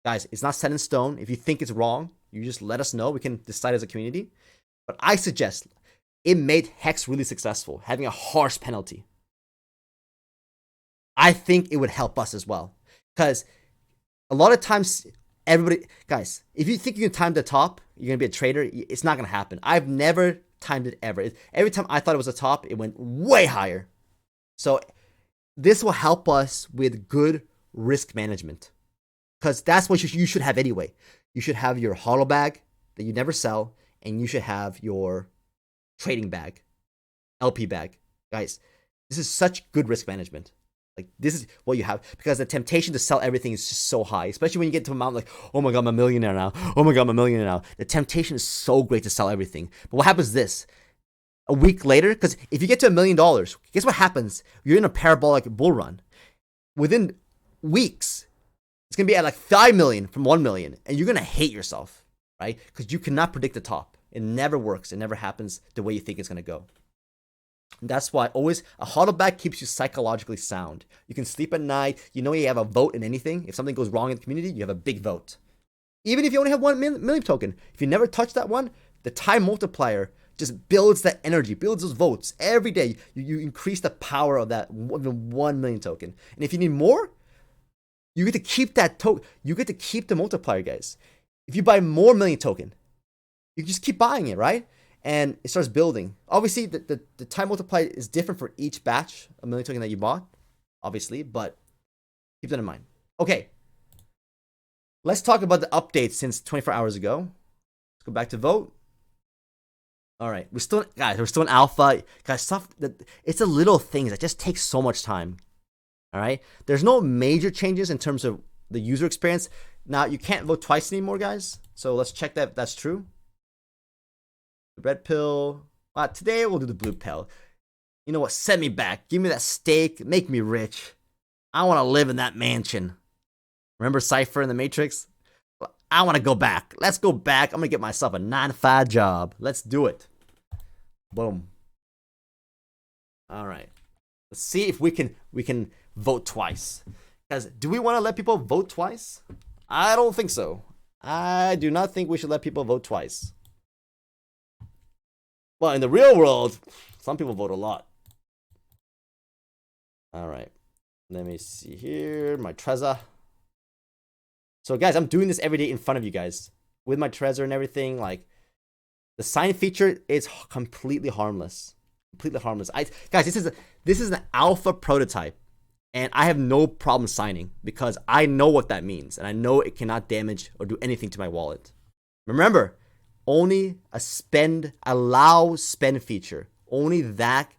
guys, it's not set in stone. If you think it's wrong, you just let us know. We can decide as a community. But I suggest it made Hex really successful, having a harsh penalty. I think it would help us as well. Because a lot of times, everybody, guys, if you think you can time the top, you're going to be a trader, it's not going to happen. I've never timed it ever. Every time I thought it was a top, it went way higher. So this will help us with good risk management, because that's what you should have anyway. You should have your hollow bag that you never sell, and you should have your trading bag, LP bag. Guys, this is such good risk management. Like, this is what you have, because the temptation to sell everything is just so high, especially when you get to an amount like, oh my God, I'm a millionaire now. Oh my God, I'm a millionaire now. The temptation is so great to sell everything. But what happens is this: a week later, because if you get to $1 million, guess what happens? You're in a parabolic bull run. Within weeks, it's going to be at like 5 million from 1 million, and you're going to hate yourself, right? Because you cannot predict the top. It never works. It never happens the way you think it's going to go. And that's why always a hodl bag keeps you psychologically sound. You can sleep at night. You know you have a vote in anything. If something goes wrong in the community, you have a big vote. Even if you only have 1 million token, if you never touch that one, the time multiplier just builds that energy, builds those votes every day. You increase the power of that 1 million token. And if you need more, you get to keep that token. You get to keep the multiplier, guys. If you buy more million token, you just keep buying it, right? And it starts building. Obviously, the time multiplier is different for each batch, a million token that you bought, obviously, but keep that in mind. Okay, let's talk about the updates since 24 hours ago. Let's go back to vote. All right, we're still in alpha. Guys, stuff that it's the little things that just take so much time. All right, there's no major changes in terms of the user experience. Now, you can't vote twice anymore, guys. So let's check that if that's true. The red pill. Today we'll do the blue pill. You know what? Send me back. Give me that steak. Make me rich. I want to live in that mansion. Remember Cypher in the Matrix? I want to go back. Let's go back. I'm going to get myself a 9-to-5 job. Let's do it. Boom. All right. Let's see if we can vote twice. Because do we want to let people vote twice? I don't think so. I do not think we should let people vote twice. Well, in the real world, some people vote a lot. All right. Let me see here. My Trezor. So, guys, I'm doing this every day in front of you guys. With my Trezor and everything. Like, the sign feature is completely harmless. Completely harmless. Guys, this is an alpha prototype. And I have no problem signing, because I know what that means. And I know it cannot damage or do anything to my wallet. Remember, only a allow spend feature. Only that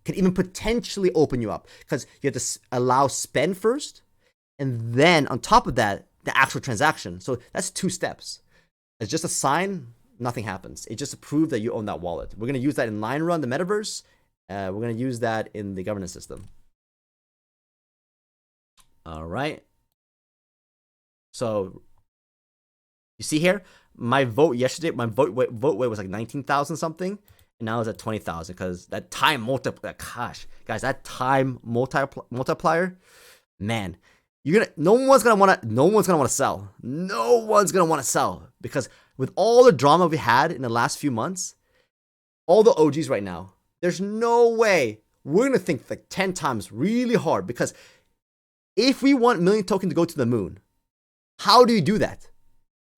can even potentially open you up, because you have to allow spend first, and then on top of that, the actual transaction. So that's 2 steps. It's just a sign, nothing happens. It just to prove that you own that wallet. We're going to use that in Line Run, the metaverse. We're going to use that in the governance system. All right. So you see here, my vote yesterday, my vote weight was like 19,000 something, and now it's at 20,000, because that time multiplier. Gosh, guys, that time multiplier, man, no one's gonna want to sell. No one's gonna want to sell, because with all the drama we had in the last few months, all the OGs right now, there's no way we're gonna think like 10 times really hard, because if we want million token to go to the moon, how do you do that?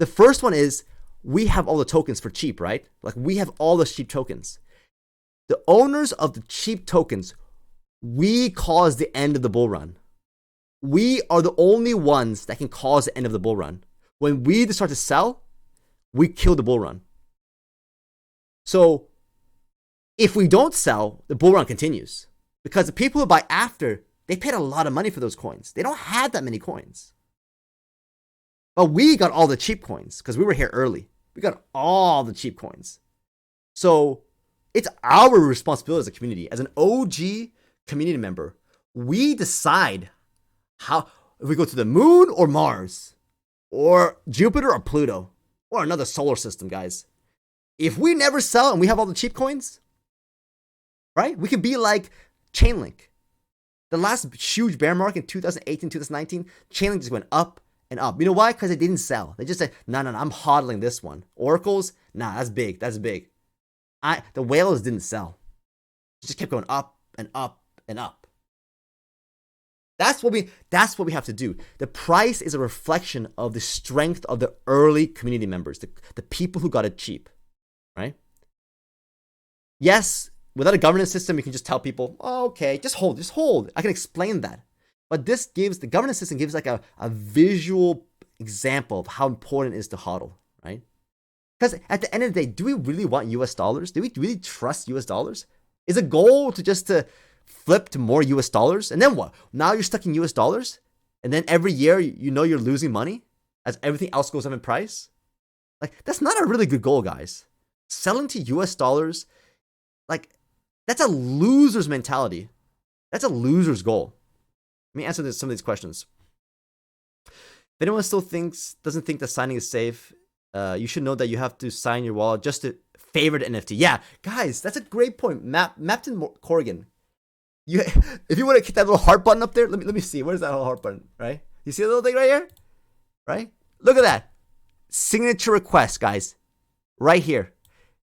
The first one is, we have all the tokens for cheap, right? Like, we have all the cheap tokens. The owners of the cheap tokens, we cause the end of the bull run. We are the only ones that can cause the end of the bull run. When we start to sell, we kill the bull run. So if we don't sell, the bull run continues, because the people who buy after, they paid a lot of money for those coins. They don't have that many coins. But we got all the cheap coins because we were here early. We got all the cheap coins. So it's our responsibility as a community. As an OG community member, we decide if we go to the moon or Mars, or Jupiter or Pluto, or another solar system, guys. If we never sell and we have all the cheap coins, right? We could be like Chainlink. The last huge bear market in 2018, 2019, Chainlink just went up and up. You know why? Because it didn't sell. They just said, no, I'm hodling this one. Oracles, nah, that's big. The whales didn't sell. It just kept going up and up and up. That's what we have to do. The price is a reflection of the strength of the early community members, the people who got it cheap, right? Yes, without a governance system, you can just tell people, oh, okay, just hold. I can explain that. But the governance system gives like a visual example of how important it is to hodl, right? Because at the end of the day, do we really want US dollars? Do we really trust US dollars? Is a goal to just to flip to more US dollars? And then what? Now you're stuck in US dollars? And then every year you know you're losing money as everything else goes up in price? Like, that's not a really good goal, guys. Selling to US dollars, like, that's a loser's mentality. That's a loser's goal. Let me answer some of these questions. If anyone still doesn't think that signing is safe, you should know that you have to sign your wallet just to favor the NFT. Yeah, guys, that's a great point. Mapton Corrigan. If you want to hit that little heart button up there, let me see. Where's that little heart button? Right? You see the little thing right here? Right? Look at that. Signature request, guys. Right here.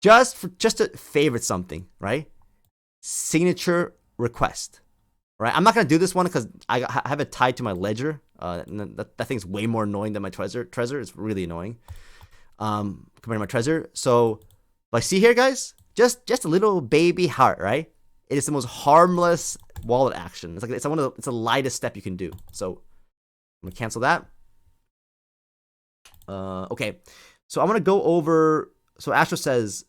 Just to favorite something, right? Signature request. Right? I'm not gonna do this one because I have it tied to my ledger. That thing's way more annoying than my Trezor. Trezor is really annoying. Compared to my Trezor. So, like, see here, guys, just a little baby heart, right? It is the most harmless wallet action. It's the lightest step you can do. So, I'm gonna cancel that. Okay, so I'm gonna go over. So Astro says,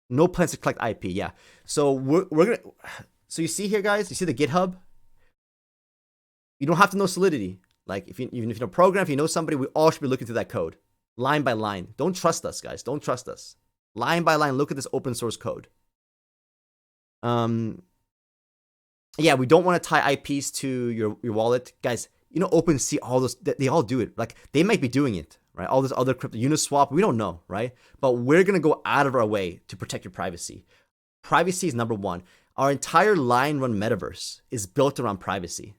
no plans to collect IP. Yeah. So we're gonna. So you see here, guys. You see the GitHub. You don't have to know Solidity. Like, even if you know program, if you know somebody, we all should be looking through that code, line by line. Don't trust us, guys. Don't trust us. Line by line, look at this open source code. Yeah, we don't want to tie IPs to your wallet, guys. You know, OpenSea, all those, they all do it. Like, they might be doing it, right? All this other crypto, Uniswap, we don't know, right? But we're gonna go out of our way to protect your privacy. Privacy is number one. Our entire line run metaverse is built around privacy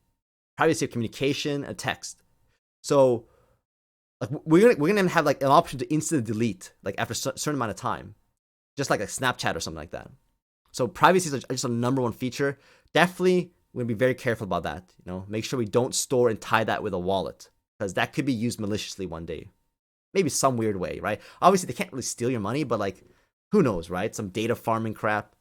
of communication and text. So, like, we're gonna have like an option to instantly delete, like, after a certain amount of time, just like a Snapchat or something like that. So privacy is just a number one feature. Definitely, we're gonna be very careful about that. You know, make sure we don't store and tie that with a wallet, because that could be used maliciously one day, maybe some weird way, right? Obviously, they can't really steal your money, but like, who knows, right? Some data farming crap.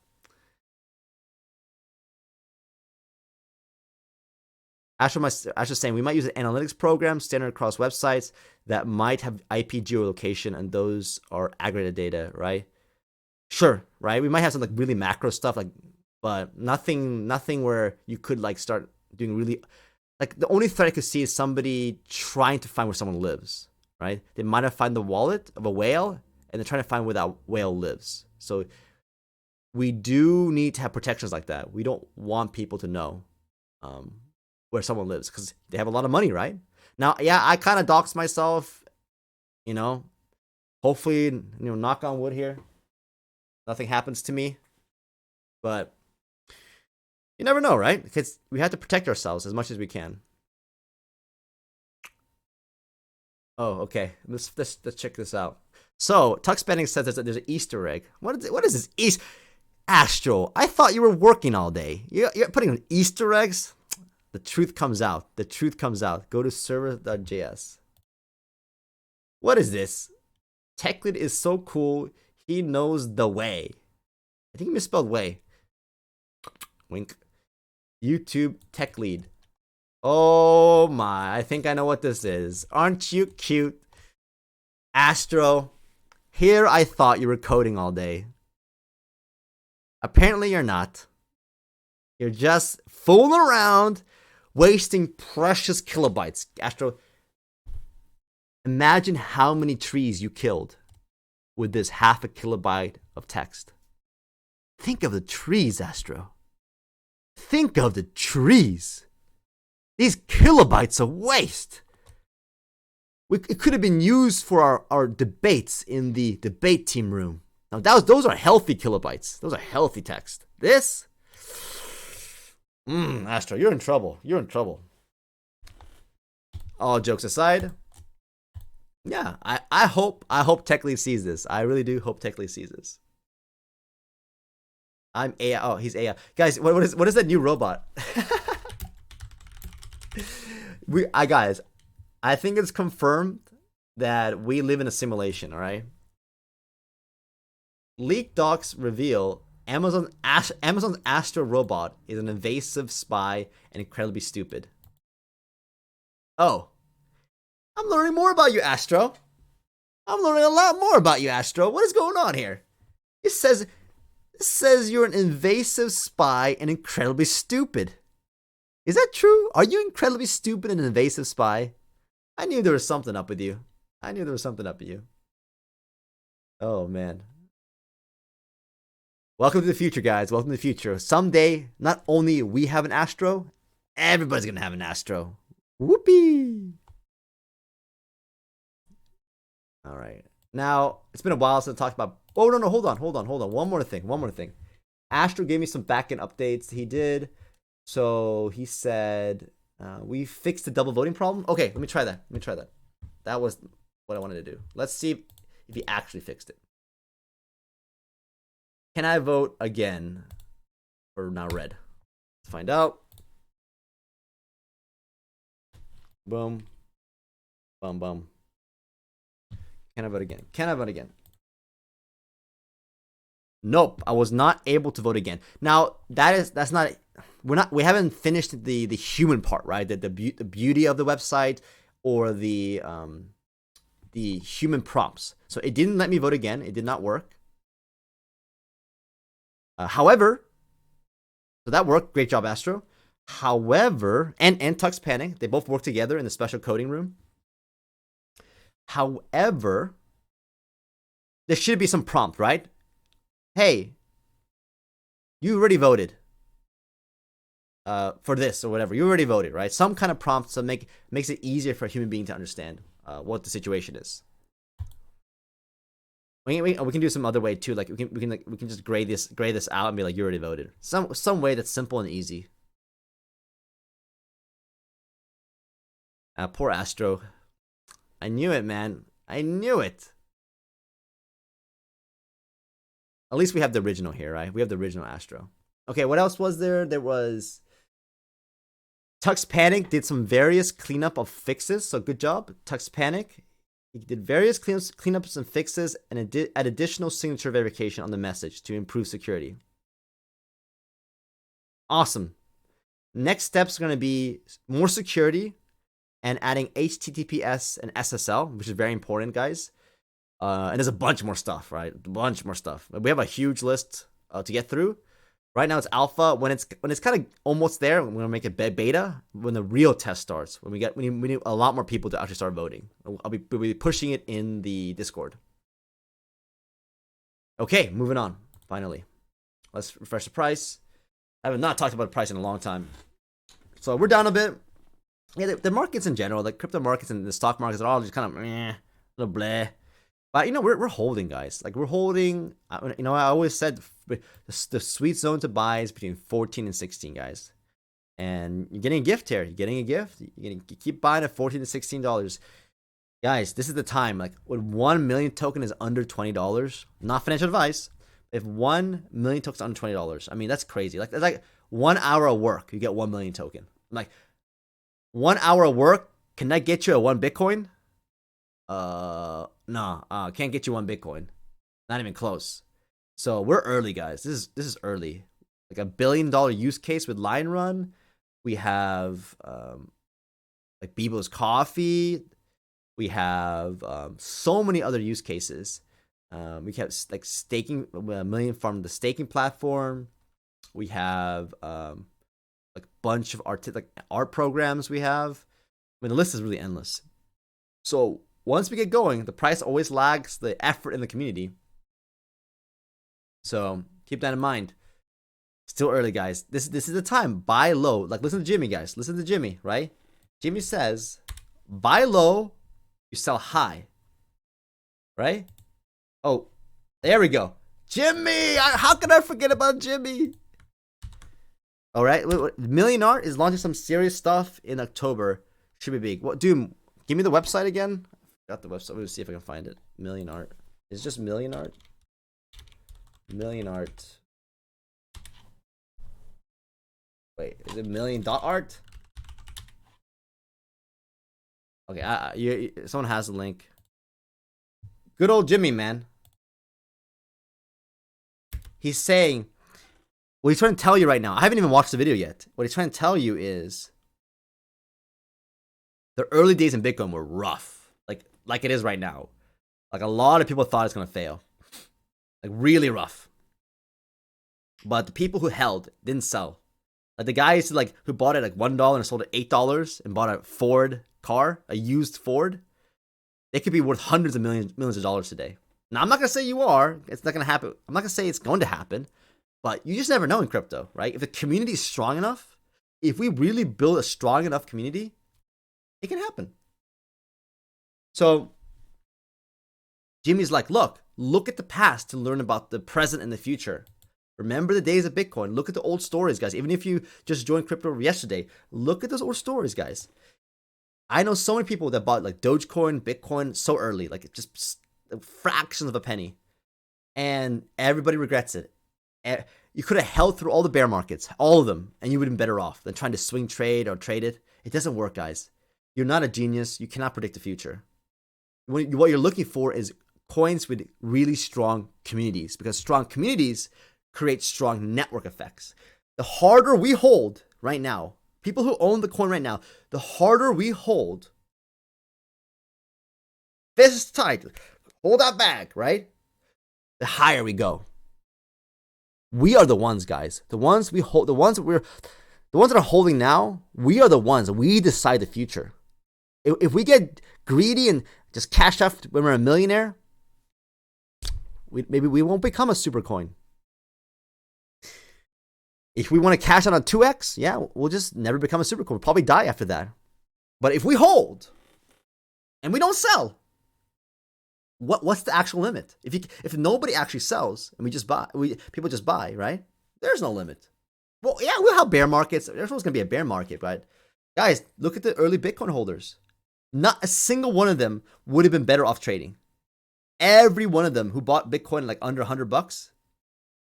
Asher's saying we might use an analytics program standard across websites that might have IP geolocation, and those are aggregated data, right? Sure, right? We might have some like really macro stuff, like, but nothing where you could like start doing really, like, the only threat I could see is somebody trying to find where someone lives, right? They might have found the wallet of a whale and they're trying to find where that whale lives. So we do need to have protections like that. We don't want people to know where someone lives because they have a lot of money, right? Now, yeah, I kind of doxed myself, you know. Hopefully, you know, knock on wood here, nothing happens to me. But you never know, right? Because we have to protect ourselves as much as we can. Oh, okay. Let's check this out. So, Tuck Spending says that there's an Easter egg. What is this Easter? Astro, I thought you were working all day. You're putting on Easter eggs? The truth comes out. The truth comes out. Go to server.js. What is this? TechLead is so cool. He knows the way. I think he misspelled way. Wink. YouTube TechLead. Oh my. I think I know what this is. Aren't you cute? Astro. Here I thought you were coding all day. Apparently you're not. You're just fooling around, wasting precious kilobytes. Astro, imagine how many trees you killed with this 0.5 kilobyte of text. Think of the trees, Astro. Think of the trees. These kilobytes of waste. It could have been used for our debates in the debate team room. Now, those are healthy kilobytes. Those are healthy text. This? Astro, you're in trouble. You're in trouble. All jokes aside, yeah, I hope TechLead sees this. I really do hope TechLead sees this. I'm AI. Oh, he's AI. Guys, what is that new robot? Guys, I think it's confirmed that we live in a simulation, all right? Leaked docs reveal Amazon's Astro robot is an invasive spy and incredibly stupid. Oh, I'm learning more about you, Astro. I'm learning a lot more about you, Astro. What is going on here? It says you're an invasive spy and incredibly stupid. Is that true? Are you incredibly stupid and an invasive spy? I knew there was something up with you. Oh, man. Welcome to the future, guys. Welcome to the future. Someday, not only we have an Astro, everybody's going to have an Astro. Whoopee! All right. Now, it's been a while since I talked about... Oh, no. Hold on. One more thing. Astro gave me some backend updates. He did. So he said, we fixed the double voting problem. Okay, let me try that. That was what I wanted to do. Let's see if he actually fixed it. Can I vote again for now red? Let's find out. Boom. Boom. Can I vote again? Nope, I was not able to vote again. Now that's not... We haven't finished the human part, right? The beauty of the website or the human prompts. So it didn't let me vote again. It did not work. However, so that worked. Great job, Astro. However, and Tux Panic, they both work together in the special coding room. However, there should be some prompt, right? Hey, you already voted for this or whatever. You already voted, right? Some kind of prompt to makes it easier for a human being to understand what the situation is. We can do some other way too. Like we can just grade this out and be like, you already voted. Some way that's simple and easy. Poor Astro. I knew it, man. I knew it. At least we have the original here, right? We have the original Astro. Okay, what else was there? There was... Tux Panic did some various cleanup of fixes, so good job, Tux Panic. He did various cleanups and fixes and add additional signature verification on the message to improve security. Awesome. Next step's going to be more security and adding HTTPS and SSL, which is very important, guys. And there's a bunch more stuff, right? A bunch more stuff. We have a huge list to get through. Right now it's alpha. When it's kind of almost there, we're gonna make it beta when the real test starts. We need a lot more people to actually start voting. We'll be pushing it in the Discord. Okay, moving on. Finally, let's refresh the price. I have not talked about the price in a long time, so we're down a bit. Yeah, the markets in general, the crypto markets and the stock markets are all just kind of a little bleh. But we're holding, guys. Like we're holding. I always said the sweet zone to buy is between 14 and 16, guys. And you're getting a gift here. You're getting a gift. You keep buying at $14 to $16, guys. This is the time. Like when 1 million token is under $20, not financial advice. If 1 million tokens under $20, I mean that's crazy. Like that's like 1 hour of work, you get 1 million token. I'm like 1 hour of work, can that get you a 1 Bitcoin? No, can't get you 1 Bitcoin. Not even close. So we're early, guys. This is early. Like $1 billion use case with Line Run. We have like Beebo's Coffee. We have so many other use cases. We have like staking, a million from the staking platform. We have like bunch of art programs we have. I mean, the list is really endless. So once we get going, the price always lags the effort in the community. So keep that in mind. Still early, guys. This is the time. Buy low. Like listen to Jimmy, guys. Listen to Jimmy, right? Jimmy says, buy low, you sell high. Right? Oh, there we go. Jimmy! How can I forget about Jimmy? All right. Million Art is launching some serious stuff in October. Should be big. What, dude? Give me the website again. I got the website. Let me see if I can find it. Million Art. Is it just Million Art? Million Art. Wait, is it million.art? Okay, someone has the link. Good old Jimmy, man. He's saying, what he's trying to tell you right now, I haven't even watched the video yet. What he's trying to tell you is the early days in Bitcoin were rough, like it is right now. Like a lot of people thought it's gonna fail, like really rough. But the people who held didn't sell. Like the guys who bought it like $1 and sold it $8 and bought a Ford car, a used Ford, they could be worth hundreds of millions of dollars today. Now I'm not gonna say you are. It's not gonna happen. I'm not gonna say it's going to happen, but you just never know in crypto, right? If the community is strong enough, if we really build a strong enough community, it can happen. So Jimmy's like, look at the past to learn about the present and the future. Remember the days of Bitcoin. Look at the old stories, guys. Even if you just joined crypto yesterday, look at those old stories, guys. I know so many people that bought like Dogecoin, Bitcoin so early, like just fractions of a penny, and everybody regrets it. You could have held through all the bear markets, all of them, and you would have been better off than trying to swing trade or trade it. It doesn't work, guys. You're not a genius. You cannot predict the future. What you're looking for is coins with really strong communities, because strong communities create strong network effects. The harder we hold right now, people who own the coin right now, the harder we hold, fist tight, hold that bag, right? The higher we go. We are the ones, guys. The ones we hold, the ones that are holding now, we are the ones. We decide the future. If we get greedy and just cash out when we're a millionaire, maybe we won't become a super coin. If we want to cash out on 2x, yeah, we'll just never become a super coin. We'll probably die after that. But if we hold and we don't sell, what's the actual limit? If nobody actually sells and we just buy, people just buy, right? There's no limit. Well, yeah, we'll have bear markets. There's always gonna be a bear market, right? Guys, look at the early Bitcoin holders. Not a single one of them would have been better off trading. Every one of them who bought Bitcoin like under $100,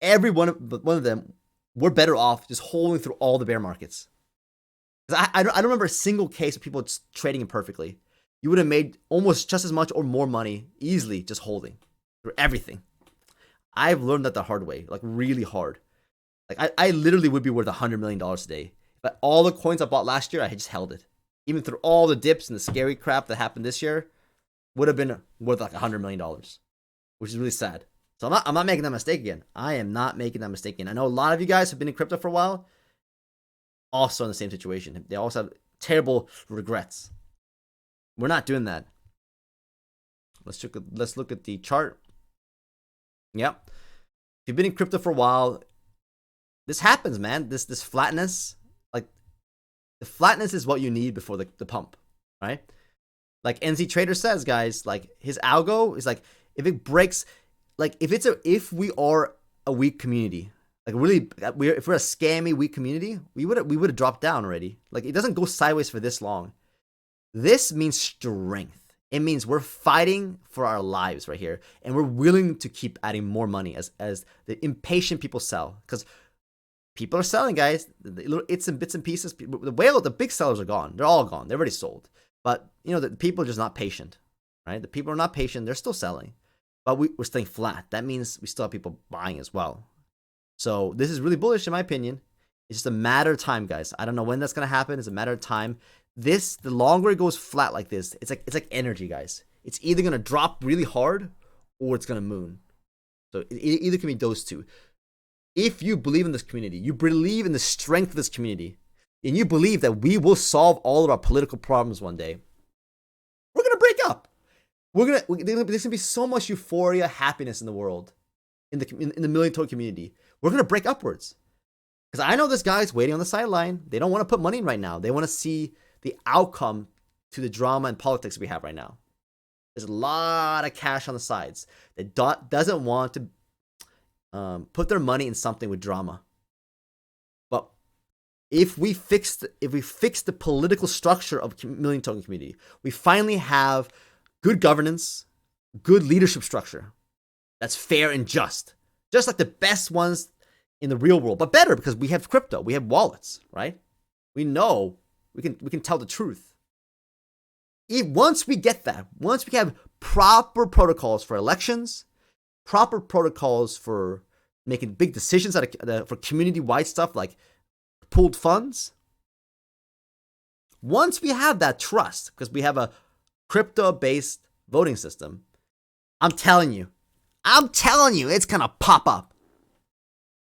every one of them were better off just holding through all the bear markets. I don't remember a single case of people just trading imperfectly. You would have made almost just as much or more money easily just holding through everything. I've learned that the hard way, like really hard. Like I literally would be worth $100 million today. But all the coins I bought last year, I had just held it. Even through all the dips and the scary crap that happened this year, would have been worth like $100 million, which is really sad. So I'm not making that mistake again. I am not making that mistake again. I know a lot of you guys have been in crypto for a while, also in the same situation. They also have terrible regrets. We're not doing that. Let's look at the chart. Yep. If you've been in crypto for a while, this happens, man. This flatness, like the flatness is what you need before the pump, right? Like NZ Trader says, guys, like his algo is like if it breaks, like if we are a weak community, like really if we're a scammy weak community, we would have dropped down already. Like it doesn't go sideways for this long. This means strength. It means we're fighting for our lives right here, and we're willing to keep adding more money as the impatient people sell, because people are selling, guys. The little bits and pieces. The big sellers are gone. They're all gone. They're already sold. But the people are just not patient, right? The people are not patient. They're still selling, but we're staying flat. That means we still have people buying as well. So this is really bullish in my opinion. It's just a matter of time, guys. I don't know when that's gonna happen. It's a matter of time. The longer it goes flat like this, it's like energy, guys. It's either gonna drop really hard or it's gonna moon. So it either can be those two. If you believe in this community, you believe in the strength of this community, and you believe that we will solve all of our political problems one day, we're gonna break up. There's gonna be so much euphoria, happiness in the world, in the million token community. We're gonna break upwards. Because I know this guy's waiting on the sideline. They don't want to put money in right now. They want to see the outcome to the drama and politics we have right now. There's a lot of cash on the sides that doesn't want to put their money in something with drama. But if we fix the political structure of million token community, we finally have good governance, good leadership structure that's fair and just like the best ones in the real world, but better because we have crypto, we have wallets, right? We know we can tell the truth. Once we get that, once we have proper protocols for elections, proper protocols for making big decisions for community-wide stuff like pooled funds. Once we have that trust, because we have a crypto-based voting system, I'm telling you, it's gonna pop up.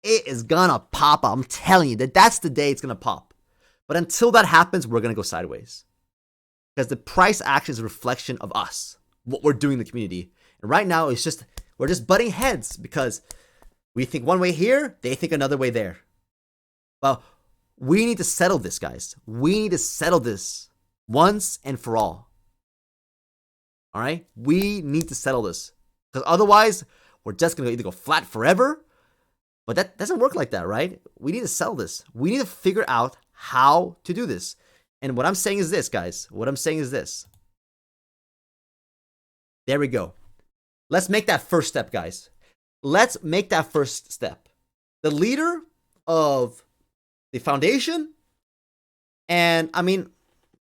It is gonna pop up. I'm telling you that's the day it's gonna pop. But until that happens, we're gonna go sideways. Because the price action is a reflection of us, what we're doing in the community. And right now, we're just butting heads because we think one way here, they think another way there. Well, we need to settle this, guys. We need to settle this once and for all. All right? We need to settle this. Because otherwise, we're just going to either go flat forever, but that doesn't work like that, right? We need to settle this. We need to figure out how to do this. And what I'm saying is this, guys. What I'm saying is this. There we go. Let's make that first step, guys. Let's make that first step. The leader of the foundation, and I'm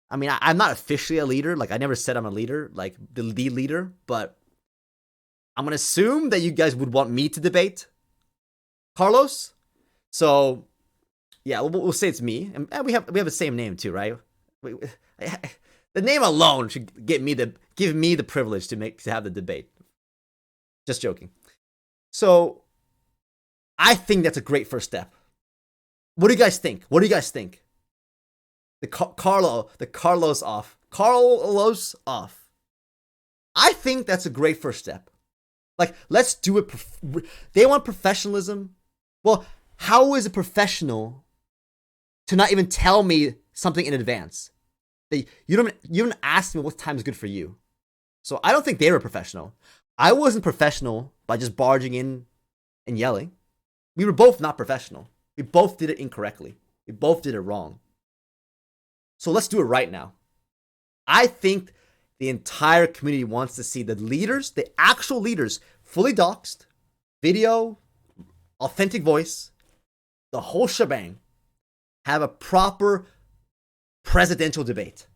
not officially a leader. Like, I never said I'm a leader, like the leader, but I'm gonna assume that you guys would want me to debate Carlos. So yeah, we'll say it's me, and we have the same name too, right? The name alone should give me the privilege to have the debate. Just joking. So I think that's a great first step. What do you guys think? The Carlos off. I think that's a great first step. Like, let's do it. They want professionalism. Well, how is it professional to not even tell me something in advance? You don't ask me what time is good for you. So I don't think they were professional. I wasn't professional by just barging in and yelling. We were both not professional. We both did it incorrectly. We both did it wrong. So let's do it right now. I think the entire community wants to see the leaders, the actual leaders, fully doxed, video, authentic voice, the whole shebang, have a proper presidential debate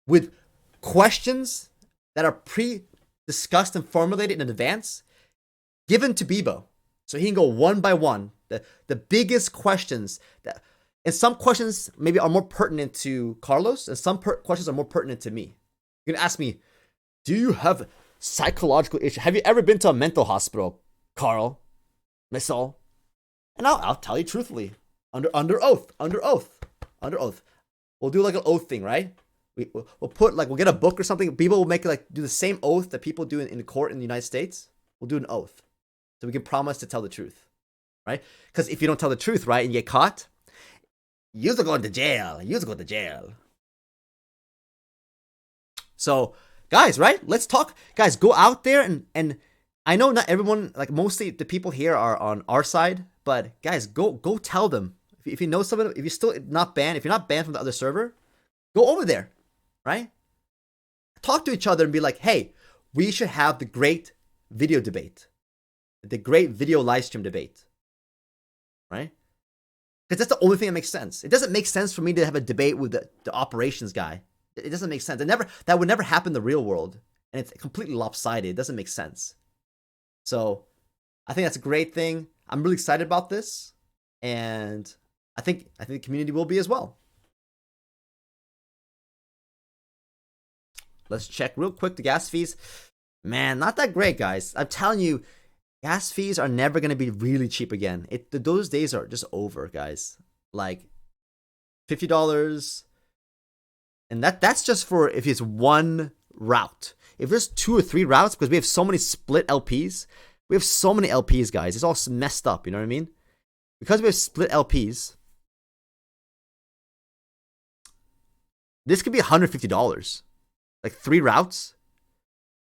with questions that are pre-discussed and formulated in advance, given to Beebo. So he can go one by one. The biggest questions and some questions maybe are more pertinent to Carlos, and some questions are more pertinent to me. You're gonna ask me, do you have psychological issues? Have you ever been to a mental hospital, Carl? Missile? And I'll tell you truthfully, under oath. We'll do like an oath thing, right? We'll get a book or something. People will make do the same oath that people do in court in the United States. We'll do an oath, so we can promise to tell the truth, right? Because if you don't tell the truth, right, and you get caught, you're going to jail. So, guys, right? Let's talk. Guys, go out there and I know not everyone, like mostly the people here are on our side, but guys, go tell them. If you know someone, if you're still not banned, if you're not banned from the other server, go over there, right? Talk to each other and be like, hey, we should have the great video debate, the great video live stream debate, right? Because that's the only thing that makes sense. It doesn't make sense for me to have a debate with the operations guy. It doesn't make sense. That would never happen in the real world, and it's completely lopsided. It doesn't make sense. So I think that's a great thing. I'm really excited about this, and I think the community will be as well. Let's check real quick the gas fees. Man, not that great, guys. I'm telling you, gas fees are never going to be really cheap again. Those days are just over, guys. Like $50. And that's just for if it's one route. If there's 2 or 3 routes, because we have so many split LPs. We have so many LPs, guys. It's all messed up, you know what I mean? Because we have split LPs, this could be $150. Like 3 routes,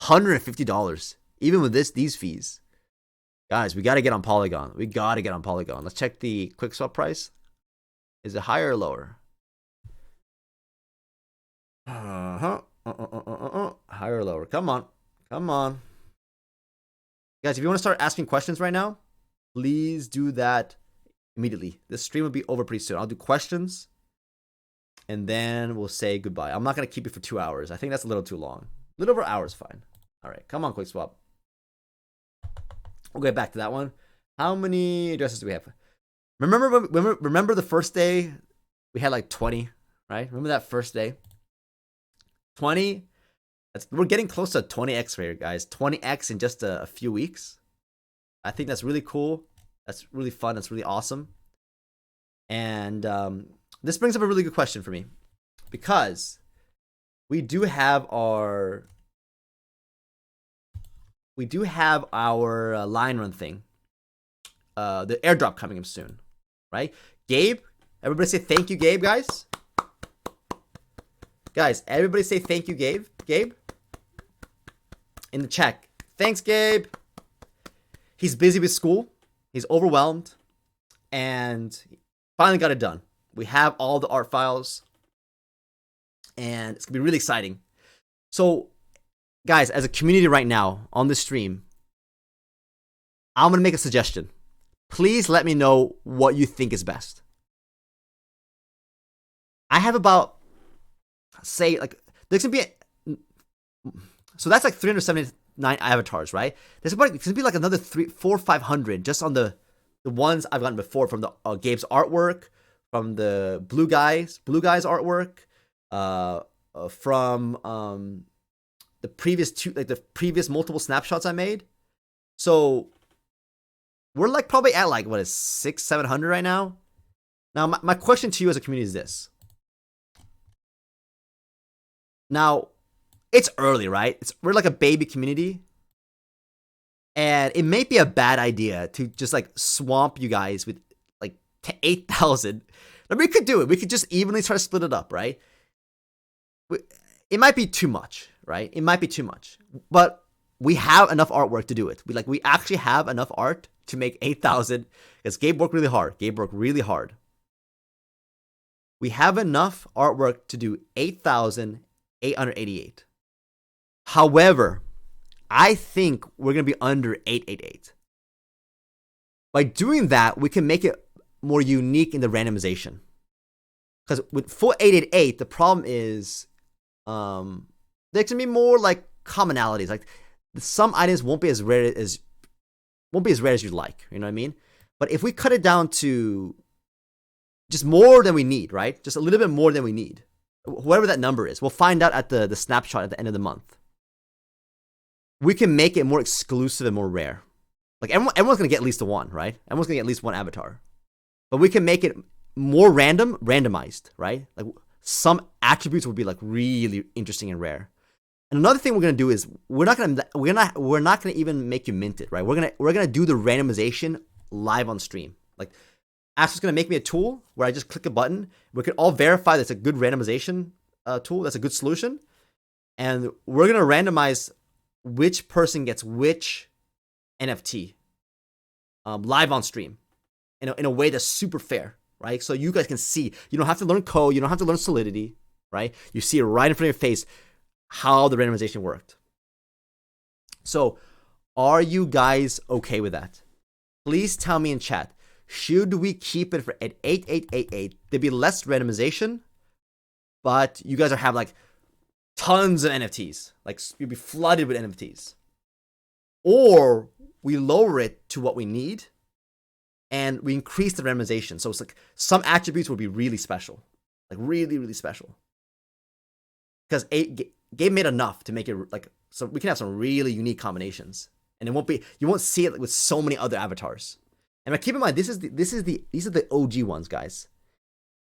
$150. Even with these fees. Guys, we got to get on Polygon. Let's check the quick swap price. Is it higher or lower? Higher or lower? Come on. Guys, if you want to start asking questions right now, please do that immediately. This stream will be over pretty soon. I'll do questions, and then we'll say goodbye. I'm not going to keep it for 2 hours. I think that's a little too long. A little over an hour is fine. All right, come on, quick swap. We'll get back to that one. How many addresses do we have? Remember the first day we had like 20, right? Remember that first day? 20. We're getting close to 20x right here, guys. 20x in just a few weeks. I think that's really cool. That's really fun. That's really awesome. And this brings up a really good question for me, because we do have our line run thing, the airdrop coming up soon, right? Gabe, everybody say thank you, Gabe, guys. Guys, everybody say thank you, Gabe. Gabe, in the chat. Thanks, Gabe. He's busy with school. He's overwhelmed, and finally got it done. We have all the art files, and it's gonna be really exciting. So, guys, as a community right now on the stream, I'm gonna make a suggestion. Please let me know what you think is best. I have about, say, like, there's gonna be so that's like 379 avatars, right? There's gonna be like another 500 just on the ones I've gotten before, from the Gabe's artwork, from the blue guys artwork, from the previous multiple snapshots I made. So we're like probably at like, what is 600-700 right now. Now my question to you as a community is this. Now, it's early, right? We're like a baby community, and it may be a bad idea to just like swamp you guys with like 8,000. I mean, we could do it. We could just evenly try to split it up, right? It might be too much, right? It might be too much, but we have enough artwork to do it. We actually have enough art to make 8,000, because Gabe worked really hard. We have enough artwork to do 8,888. However, I think we're going to be under 888. By doing that, we can make it more unique in the randomization. Because with full 888, the problem is there can be more like commonalities. Like some items won't be as rare as you'd like. You know what I mean? But if we cut it down to just more than we need, right? Just a little bit more than we need, whatever that number is, we'll find out at the snapshot at the end of the month. We can make it more exclusive and more rare. Like everyone's gonna get at least one, right? Everyone's gonna get at least one avatar. But we can make it more randomized, right? Like some attributes will be like really interesting and rare. And another thing we're gonna do is we're not gonna even make you mint it, right? We're gonna do the randomization live on stream. Like Ash is gonna make me a tool where I just click a button. We can all verify that's a good randomization tool. That's a good solution, and we're gonna randomize which person gets which NFT live on stream in a way that's super fair, right? So you guys can see. You don't have to learn code. You don't have to learn Solidity, right? You see it right in front of your face how the randomization worked. So are you guys okay with that? Please tell me in chat. Should we keep it at 8888? There'd be less randomization, but you guys have like tons of NFTs. Like you'll be flooded with NFTs. Or we lower it to what we need and we increase the randomization. So it's like some attributes will be really special. Like really, really special. Because Gabe made enough to make it like, so we can have some really unique combinations. And you won't see it with so many other avatars. And keep in mind, these are the OG ones, guys.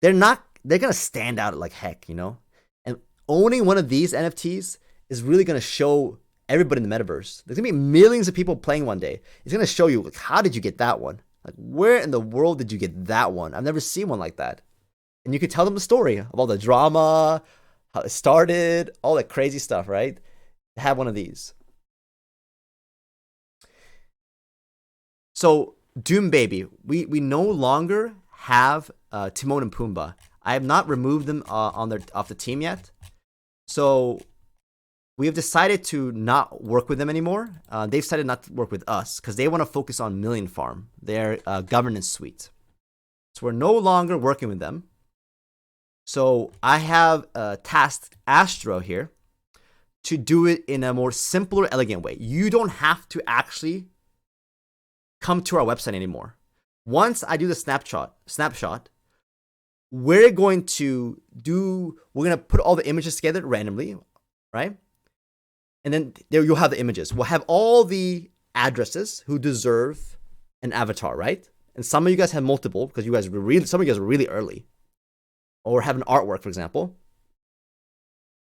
They're gonna stand out like heck, you know? And owning one of these NFTs is really gonna show everybody in the metaverse. There's gonna be millions of people playing one day. It's gonna show you, like, how did you get that one? Like, where in the world did you get that one? I've never seen one like that. And you can tell them the story of all the drama, how it started, all that crazy stuff, right? Have one of these. So Doom Baby, we no longer have Timon and Pumbaa. I have not removed them off the team yet. So we have decided to not work with them anymore. They've decided not to work with us because they want to focus on Million Farm, their governance suite. So we're no longer working with them. So I have tasked Astro here to do it in a more simpler, elegant way. You don't have to actually come to our website anymore. Once I do the snapshot, we're going to put all the images together randomly, right? And then there you'll have the images. We'll have all the addresses who deserve an avatar, right? And some of you guys have multiple because some of you guys are really early, or have an artwork, for example.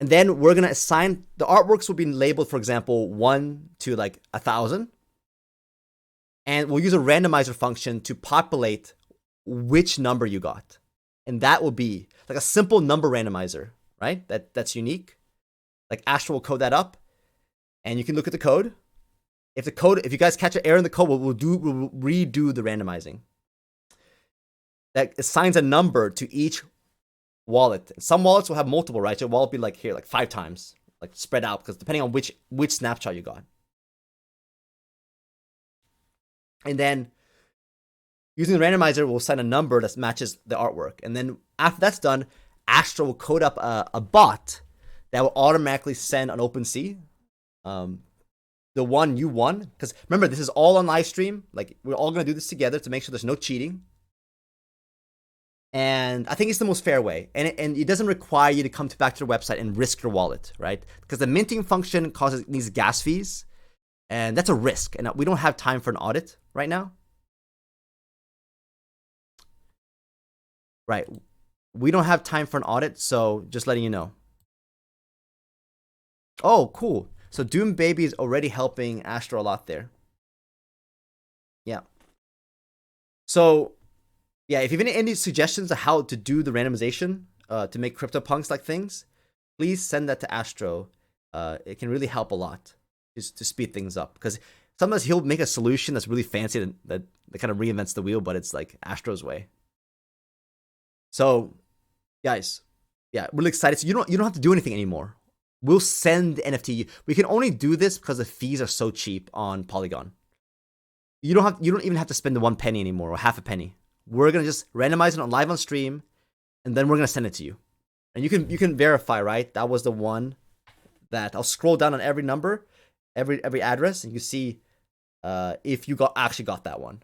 And then we're gonna assign the artworks will be labeled, for example, 1 to like 1,000. And we'll use a randomizer function to populate which number you got. And that will be like a simple number randomizer, right? That's unique. Like Astro will code that up, and you can look at the code. If you guys catch an error in the code, we'll redo the randomizing. That assigns a number to each wallet. Some wallets will have multiple, right? So a wallet will be like here, like 5 times, like spread out, because depending on which snapshot you got. And then using the randomizer, we'll assign a number that matches the artwork. And then after that's done, Astro will code up a bot that will automatically send on OpenSea the one you won. Because remember, this is all on live stream. Like, we're all going to do this together to make sure there's no cheating. And I think it's the most fair way. And it doesn't require you to come back to the website and risk your wallet, right? Because the minting function needs gas fees. And that's a risk. And we don't have time for an audit right now. Right. We don't have time for an audit, so just letting you know. Oh, cool. So Doom Baby is already helping Astro a lot there. Yeah. So, yeah, if you have any suggestions of how to do the randomization to make CryptoPunks like things, please send that to Astro. It can really help a lot just to speed things up. Because sometimes he'll make a solution that's really fancy that kind of reinvents the wheel, but it's like Astro's way. So, guys, yeah, really excited. So you don't have to do anything anymore. We'll send the NFT. We can only do this because the fees are so cheap on Polygon. You don't even have to spend the 1 penny anymore, or half a penny. We're gonna just randomize it live on stream, and then we're gonna send it to you. And you can verify, right? That was the one that I'll scroll down on every number, every address, and you see if you actually got that one.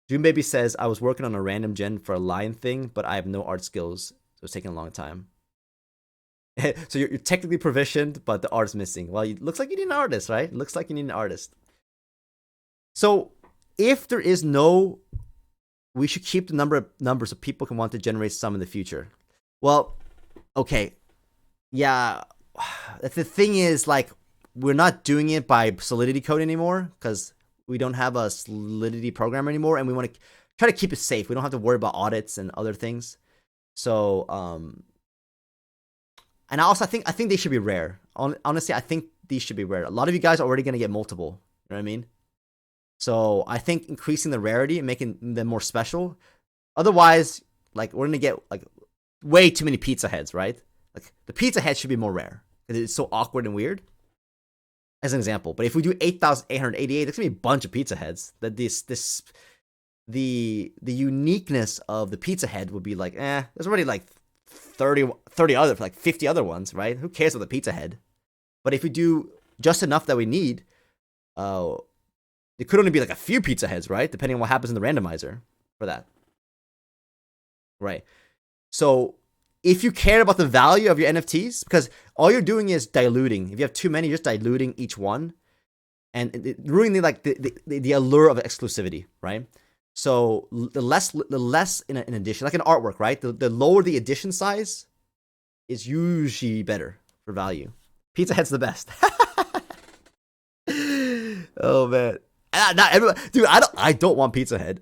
June Baby says, I was working on a random gen for a line thing, but I have no art skills, so it's taking a long time. So you're technically proficient, but the art's missing. Well, it looks like you need an artist, right? It looks like you need an artist. So if there is we should keep the numbers so people can want to generate some in the future. Well, okay. Yeah. The thing is, like, we're not doing it by Solidity code anymore, because we don't have a Solidity programmer anymore, and we want to try to keep it safe. We don't have to worry about audits and other things. So, and also I think they should be rare. Honestly, I think these should be rare. A lot of you guys are already going to get multiple. You know what I mean? So I think increasing the rarity and making them more special. Otherwise, like, we're going to get like way too many pizza heads, right? Like, the pizza head should be more rare because it's so awkward and weird. As an example, but if we do 8,888, there's gonna be a bunch of pizza heads. That the uniqueness of the pizza head would be like, there's already like 30 other, like 50 other ones, right? Who cares about the pizza head? But if we do just enough that we need, it could only be like a few pizza heads, right? Depending on what happens in the randomizer for that, right? So if you care about the value of your NFTs, because all you're doing is diluting. If you have too many, you're just diluting each one, and ruining the allure of exclusivity, right? So the less in an edition, like an artwork, right? The lower the edition size is usually better for value. Pizza Head's the best. Oh man, not everyone, dude. I don't want Pizza Head,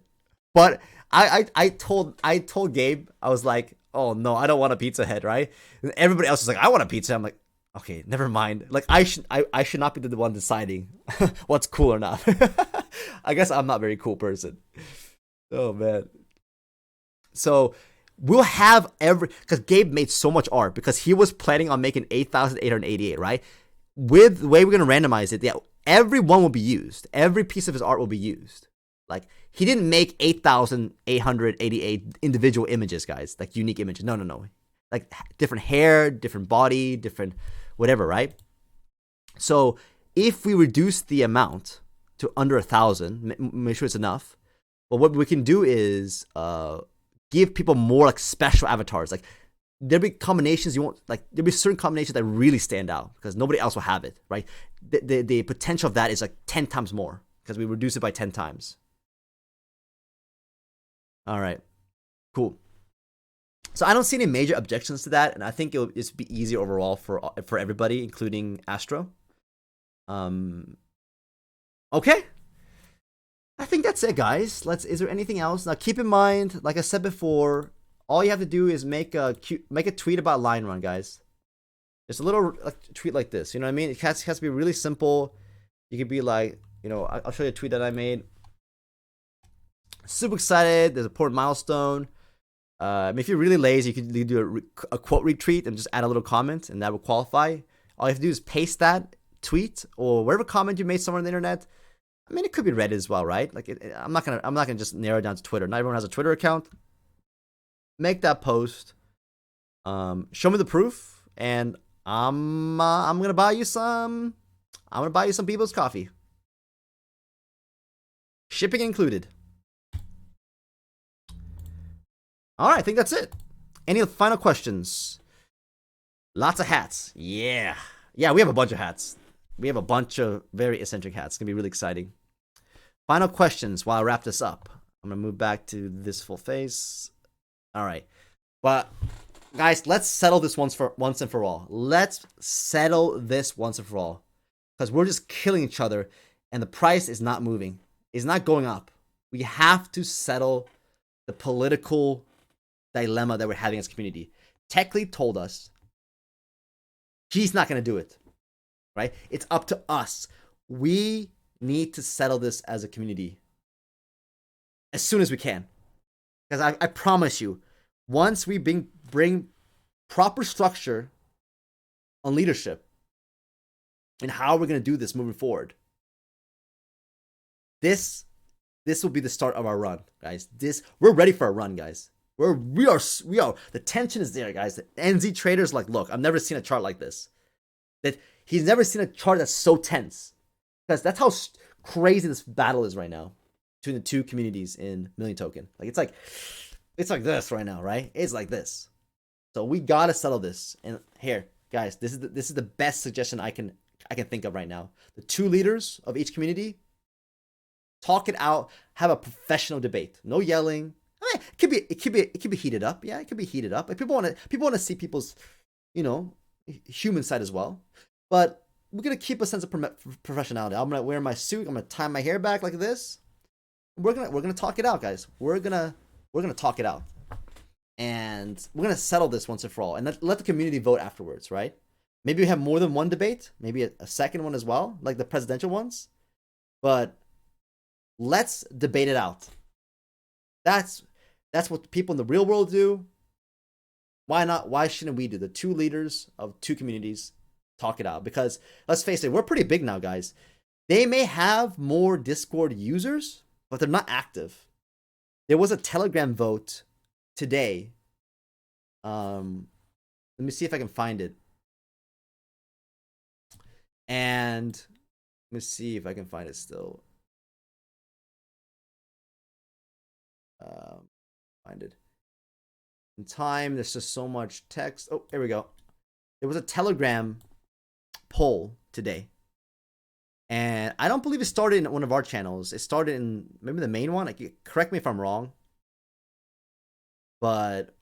but I told Gabe, I was like, oh no, I don't want a pizza head, right? And everybody else is like, I want a pizza. I'm like, okay, never mind. Like, I should not be the one deciding what's cool or not. I guess I'm not a very cool person. Oh man. So we'll have because Gabe made so much art because he was planning on making 8,888, right? With the way we're gonna randomize it, yeah, every one will be used. Every piece of his art will be used. Like, he didn't make 8,888 individual images, guys. Like, unique images. No. Like, different hair, different body, different whatever, right? So if we reduce the amount to under 1,000, make sure it's enough. But what we can do is give people more like special avatars. Like there'll be combinations you won't like. There'll be certain combinations that really stand out because nobody else will have it, right? The potential of that is like 10 times more because we reduce it by 10 times. All right, cool. So I don't see any major objections to that, and I think it'll just be easier overall for everybody, including Astro. Okay. I think that's it, guys. Is there anything else? Now, keep in mind, like I said before, all you have to do is make a tweet about Line Run, guys. Just a little tweet like this. You know what I mean? It has to be really simple. You could be like, I'll show you a tweet that I made. Super excited. There's an important milestone. If you're really lazy, you could do a quote retweet and just add a little comment, and that will qualify. All you have to do is paste that tweet or whatever comment you made somewhere on the internet. I mean, it could be Reddit as well, right? Like, I'm not gonna just narrow it down to Twitter. Not everyone has a Twitter account. Make that post. Show me the proof, and I'm gonna buy you some. I'm gonna buy you some Beebo's coffee, shipping included. All right, I think that's it. Any final questions? Lots of hats. Yeah, we have a bunch of hats. We have a bunch of very eccentric hats. It's going to be really exciting. Final questions while I wrap this up. I'm going to move back to this full face. All right. Well, guys, let's settle this once and for all. Let's settle this once and for all. Because we're just killing each other, and the price is not moving. It's not going up. We have to settle the political dilemma that we're having as a community. Techly told us he's not going to do it. Right? It's up to us. We need to settle this as a community as soon as we can. Because I promise you, once we bring proper structure on leadership and how we're going to do this moving forward, this will be the start of our run, guys. We're ready for a run, guys. We are. The tension is there, guys. The NZ traders like, look, I've never seen a chart like this. That he's never seen a chart that's so tense, because that's how crazy this battle is right now between the two communities in Million Token. Like it's like this right now, right? It's like this. So we gotta settle this. And here, guys, this is the best suggestion I can think of right now. The two leaders of each community talk it out, have a professional debate. No yelling. I mean, it could be heated up. Yeah, it could be heated up. Like people want to see people's, human side as well. But we're gonna keep a sense of professionality. I'm gonna wear my suit. I'm gonna tie my hair back like this. We're gonna talk it out, guys. We're gonna talk it out, and we're gonna settle this once and for all, and let the community vote afterwards, right? Maybe we have more than one debate, maybe a second one as well, like the presidential ones. But let's debate it out. That's what people in the real world do. Why not? Why shouldn't we do? The two leaders of two communities talk it out? Because let's face it, we're pretty big now, guys. They may have more Discord users, but they're not active. There was a Telegram vote today. Let me see if I can find it. And let me see if I can find it still. Find it. In time, there's just so much text. Oh, here we go. There was a Telegram poll today. And I don't believe it started in one of our channels. It started in maybe the main one. Like, correct me if I'm wrong. But,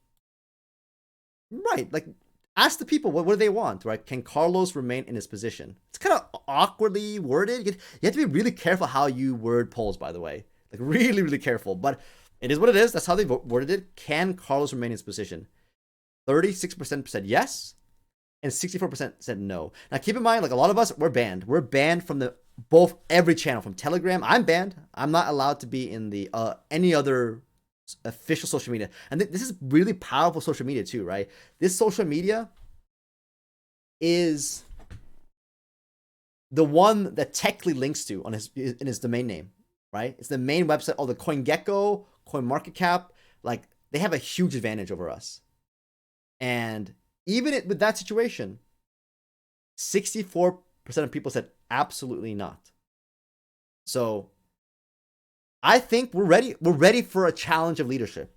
right, like, ask the people, what do they want, right? Can Carlos remain in his position? It's kind of awkwardly worded. You have to be really careful how you word polls, by the way. Like, really, really careful. But it is what it is. That's how they worded it. Can Carlos remain in his position? 36% said yes, and 64% said no. Now, keep in mind, like a lot of us, we're banned. We're banned from every channel. From Telegram, I'm banned. I'm not allowed to be in the any other official social media. And this is really powerful social media too, right? This social media is the one that Techly links to on in his domain name, right? It's the main website. Oh, the CoinGecko, CoinMarketCap, like they have a huge advantage over us. And even with that situation, 64% of people said absolutely not. So I think we're ready. We're ready for a challenge of leadership.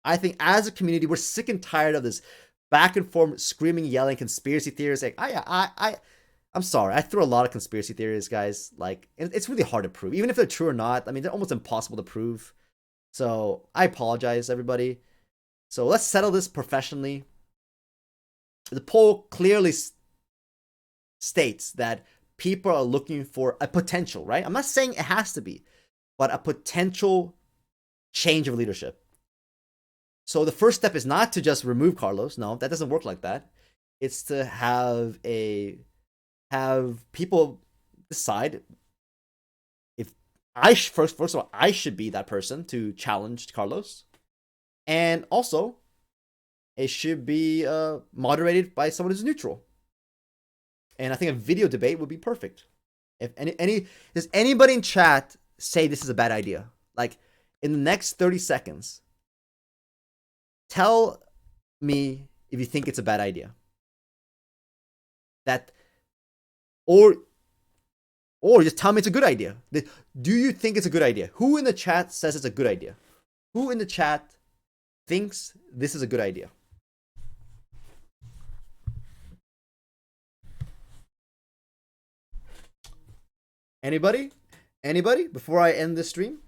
I think as a community, we're sick and tired of this back and forth, screaming, yelling, conspiracy theories. Like, I'm sorry. I threw a lot of conspiracy theories, guys. Like, it's really hard to prove, even if they're true or not. I mean, they're almost impossible to prove. So I apologize, everybody. So let's settle this professionally. The poll clearly states that people are looking for a potential, right? I'm not saying it has to be, but a potential change of leadership. So the first step is not to just remove Carlos. No, that doesn't work like that. It's to have people decide if first of all, I should be that person to challenge Carlos, and also it should be moderated by someone who's neutral. And I think a video debate would be perfect. If does anybody in chat say this is a bad idea? Like, in the next 30 seconds, tell me if you think it's a bad idea. Or just tell me it's a good idea. Do you think it's a good idea? Who in the chat says it's a good idea? Who in the chat thinks this is a good idea? Anybody? Anybody? Before I end this stream?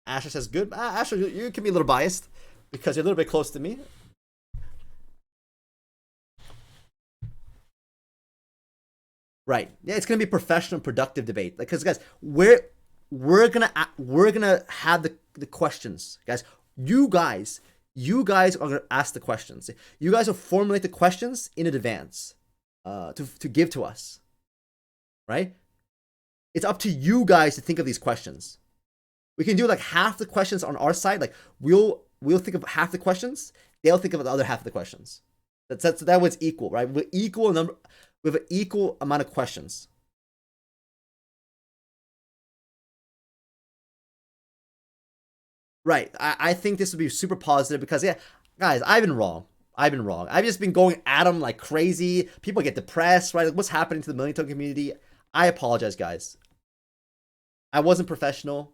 Asher says good. Asher, you can be a little biased because you're a little bit close to me. Right. Yeah, it's gonna be professional, productive debate. Because guys, we're gonna have the questions, guys. You guys are gonna ask the questions. You guys will formulate the questions in advance, to give to us. Right. It's up to you guys to think of these questions. We can do like half the questions on our side. Like we'll think of half the questions. They'll think of the other half of the questions. That was equal, right? We have an equal amount of questions. Right. I think this would be super positive because, yeah, guys, I've been wrong. I've just been going at them like crazy. People get depressed, right? Like, what's happening to the Million Token community? I apologize, guys. I wasn't professional.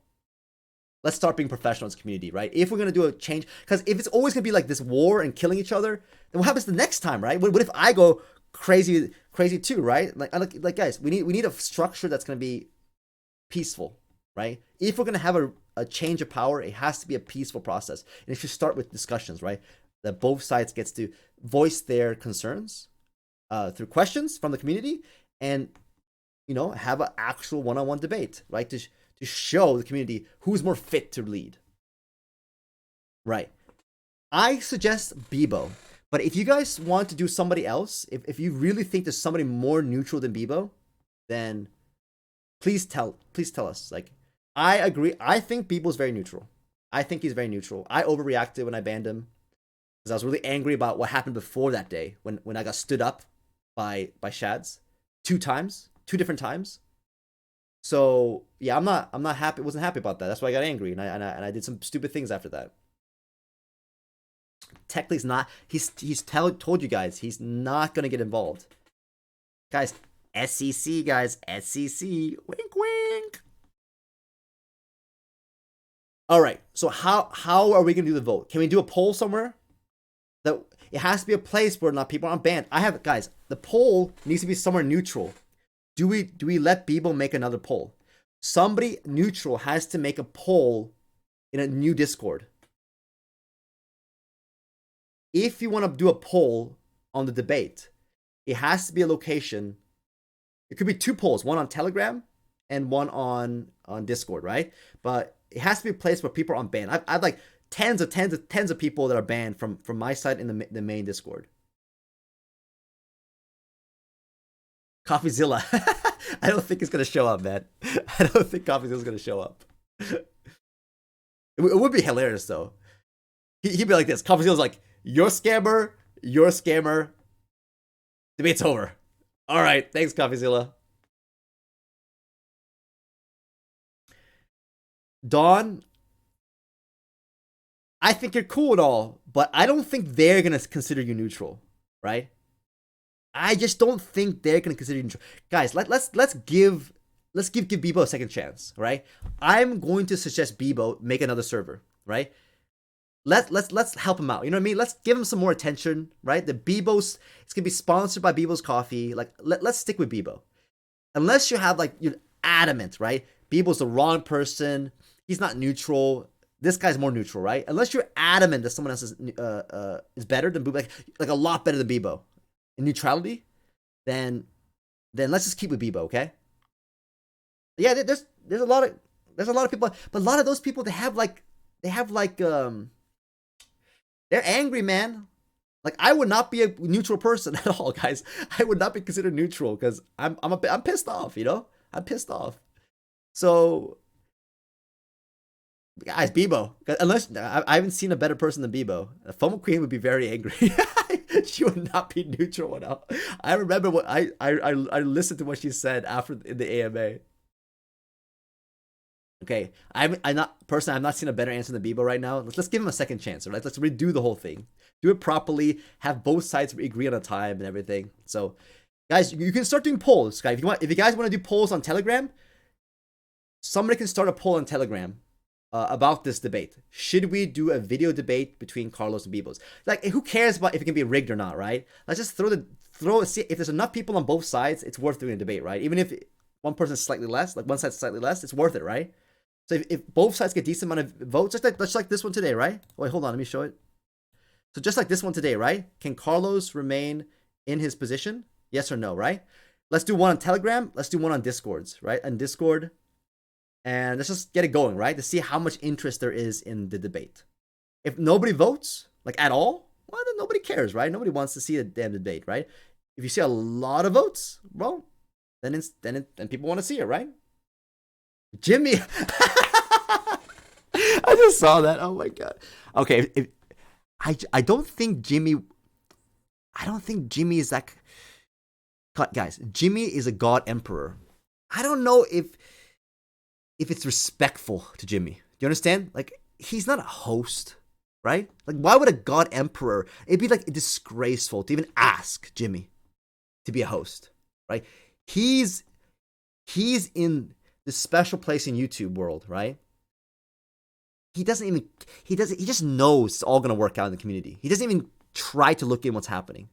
Let's start being professional as a community, right? If we're going to do a change, because if it's always going to be like this war and killing each other, then what happens the next time, right? What if I go crazy too, right? Like guys, we need a structure that's going to be peaceful, right? If we're going to have a change of power, it has to be a peaceful process. And it should start with discussions, right? That both sides gets to voice their concerns through questions from the community and, have an actual one-on-one debate, right? To show the community who's more fit to lead. Right. I suggest Beebo. But if you guys want to do somebody else, if you really think there's somebody more neutral than Beebo, then please tell us. Like, I agree. I think Beebo's very neutral. I think he's very neutral. I overreacted when I banned him because I was really angry about what happened before that day when I got stood up by Shads 2 different times. So yeah, I'm not happy. Wasn't happy about that. That's why I got angry and I did some stupid things after that. Technic's not. He's told you guys he's not gonna get involved. Guys, SEC guys, SEC. Wink wink. All right. So how are we gonna do the vote? Can we do a poll somewhere? That it has to be a place where not people aren't banned. Guys. The poll needs to be somewhere neutral. Do we let Beebo make another poll? Somebody neutral has to make a poll in a new Discord. If you want to do a poll on the debate, it has to be a location. It could be 2 polls, one on Telegram and one on Discord, right? But it has to be a place where people are unbanned. I've like tens of people that are banned from my side in the main Discord. Coffeezilla. I don't think it's gonna show up, man. I don't think Coffeezilla's gonna show up. It would be hilarious though. He'd be like this. Coffeezilla's like, you're a scammer. Debate's over. All right, thanks, Coffeezilla. Dawn, I think you're cool and all, but I don't think they're gonna consider you neutral, right? I just don't think they're gonna consider neutral. Guys, let's give Beebo a second chance, right? I'm going to suggest Beebo make another server, right? Let's help him out. You know what I mean? Let's give him some more attention, right? The Beebo's it's gonna be sponsored by Beebo's Coffee. Like let's stick with Beebo. Unless you have like you're adamant, right? Beebo's the wrong person. He's not neutral. This guy's more neutral, right? Unless you're adamant that someone else is better than Beebo, like a lot better than Beebo in neutrality, then let's just keep with Beebo, okay? Yeah, there's a lot of people, but a lot of those people they have like they're angry, man. Like I would not be a neutral person at all, guys. I would not be considered neutral because I'm pissed off. You know, I'm pissed off. So, guys, Beebo. Unless I haven't seen a better person than Beebo. FOMO Queen would be very angry. She would not be neutral enough. I remember what I listened to what she said after in the AMA. Okay, I'm not personally. I've not seen a better answer than Beebo right now. Let's give him a second chance. Right? Let's redo the whole thing. Do it properly. Have both sides agree on a time and everything. So, guys, you can start doing polls, guys. If you guys want to do polls on Telegram, somebody can start a poll on Telegram about this debate. Should we do a video debate between Carlos and Beebo's? Like, who cares about if it can be rigged or not, right? Let's just see if there's enough people on both sides. It's worth doing a debate, right? Even if one person's slightly less, like one side's slightly less, it's worth it, right? So if both sides get decent amount of votes, just like this one today, right? Wait, hold on, let me show it. So just like this one today, right? Can Carlos remain in his position? Yes or no, right? Let's do one on Telegram. Let's do one on Discords, right? On Discord. And let's just get it going, right? To see how much interest there is in the debate. If nobody votes, like at all, well, then nobody cares, right? Nobody wants to see a damn debate, right? If you see a lot of votes, well, then people want to see it, right? Jimmy. I just saw that. Oh my god. Okay, I don't think Jimmy is that guys. Jimmy is a god emperor. I don't know if it's respectful to Jimmy. Do you understand? Like he's not a host, right? Like why would a god emperor? It'd be like disgraceful to even ask Jimmy to be a host, right? He's in this special place in YouTube world, right? He just knows it's all going to work out in the community. He doesn't even try to look in what's happening.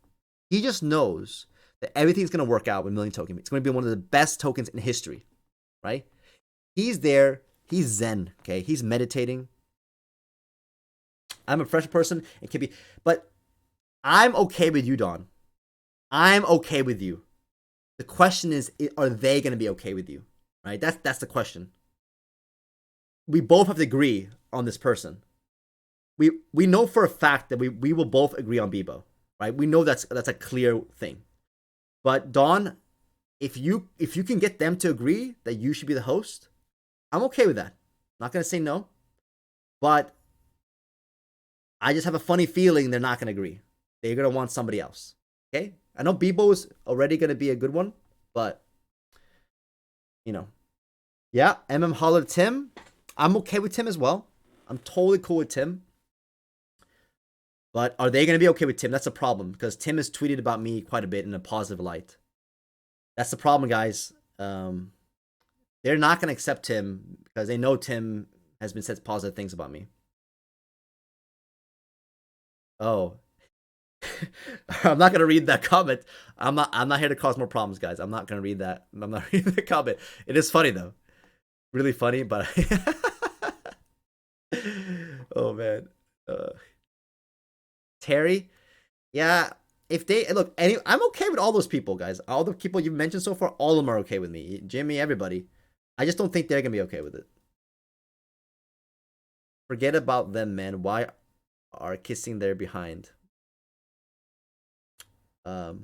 He just knows that everything's going to work out with Million Token. It's going to be one of the best tokens in history, right? He's there. He's zen, okay? He's meditating. I'm a fresh person. It can be, but I'm okay with you, Don. I'm okay with you. The question is, are they going to be okay with you, right? That's the question. We both have to agree on this person. We know for a fact that we will both agree on Beebo, right? We know that's a clear thing. But Don, if you can get them to agree that you should be the host, I'm okay with that. Not gonna say no, but I just have a funny feeling they're not gonna agree. They're gonna want somebody else. Okay, I know Beebo is already gonna be a good one, but you know, yeah. Holler Tim, I'm okay with Tim as well. I'm totally cool with Tim. But are they going to be okay with Tim? That's a problem because Tim has tweeted about me quite a bit in a positive light. That's the problem, guys. They're not going to accept Tim because they know Tim has been said positive things about me. Oh. I'm not going to read that comment. I'm not here to cause more problems, guys. I'm not going to read that. I'm not reading the comment. It is funny, though. Really funny, but... oh, man. Terry, yeah. If they look, I'm okay with all those people, guys. All the people you've mentioned so far, all of them are okay with me. Jimmy, everybody. I just don't think they're gonna be okay with it. Forget about them, man. Why are kissing their behind? Look,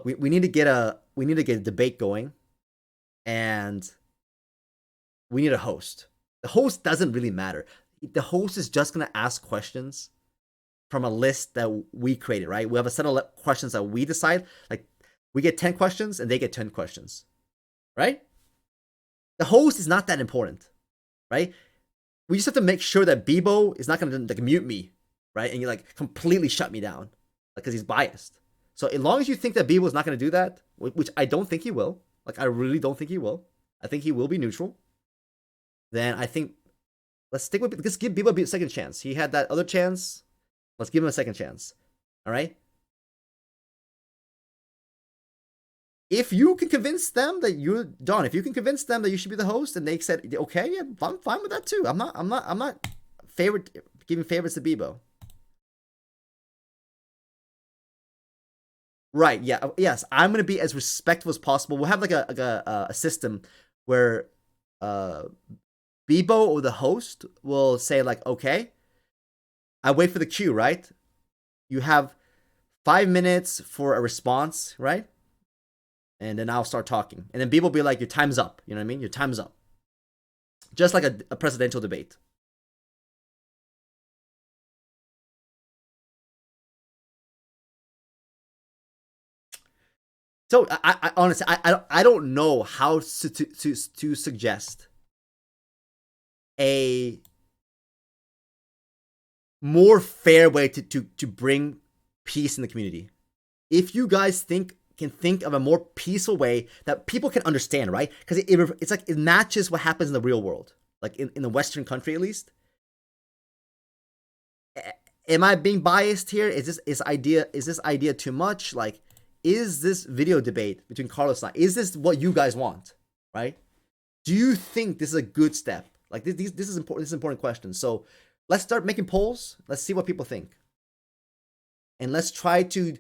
we need to get a debate going, and we need a host. The host doesn't really matter. The host is just gonna ask questions from a list that we created, right? We have a set of questions that we decide. Like we get 10 questions and they get 10 questions, right? The host is not that important, right? We just have to make sure that Beebo is not gonna like mute me, right? And you like completely shut me down, like because he's biased. So as long as you think that Beebo is not going to do that, which I don't think he will, like I really don't think he will. I think he will be neutral. Then I think let's stick with, let's give Beebo a second chance. He had that other chance. Let's give him a second chance. All right. If you can convince them that you, John, if you can convince them that you should be the host, and they said okay, yeah, I'm fine with that too. I'm not giving favorites to Beebo. Right. Yeah. Yes. I'm gonna be as respectful as possible. We'll have like a system where Beebo or the host will say like, okay, I wait for the cue, right? You have 5 minutes for a response, right? And then I'll start talking. And then Beebo will be like, your time's up. You know what I mean? Your time's up. Just like a presidential debate. So I honestly I don't know how to suggest a more fair way to bring peace in the community. If you guys can think of a more peaceful way that people can understand, right? Because it's like it matches what happens in the real world, like in the Western country at least. Am I being biased here? Is this idea too much? Like, is this video debate between Carlos and I, is this what you guys want, right? Do you think this is a good step? Like this is important. This is an important question. So let's start making polls. Let's see what people think, and let's try to.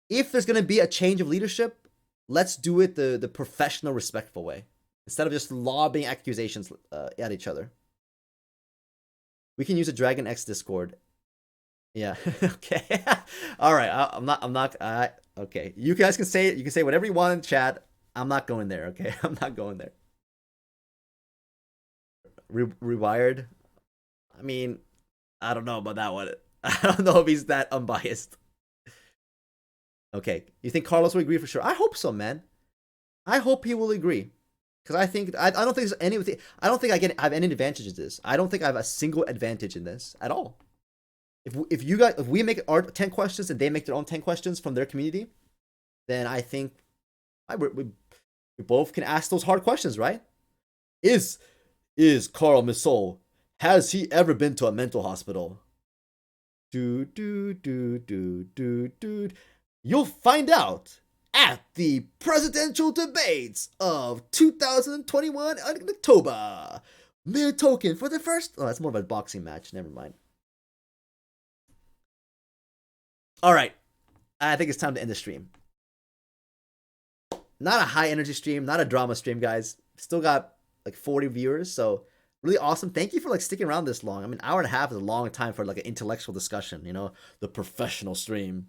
If there's gonna be a change of leadership, let's do it the professional, respectful way instead of just lobbing accusations at each other. We can use a Dragon X Discord. Yeah. Okay. All right. I'm not. Okay. You guys can say it. You can say whatever you want in chat. I'm not going there. Okay. I'm not going there. Rewired. I mean, I don't know about that one. I don't know if he's that unbiased. Okay. You think Carlos will agree for sure? I hope so, man. I hope he will agree. Because I don't think there's anything. I don't think I have any advantage in this. I don't think I have a single advantage in this at all. If we make our 10 questions and they make their own 10 questions from their community, then I think we both can ask those hard questions, right? Is Carl Missol, has he ever been to a mental hospital? You'll find out at the presidential debates of 2021 in October. Mere token for the first. Oh, that's more of a boxing match. Never mind. All right. I think it's time to end the stream. Not a high energy stream, not a drama stream, guys. Still got like 40 viewers, so really awesome. Thank you for like sticking around this long. I mean, hour and a half is a long time for like an intellectual discussion, you know, the professional stream.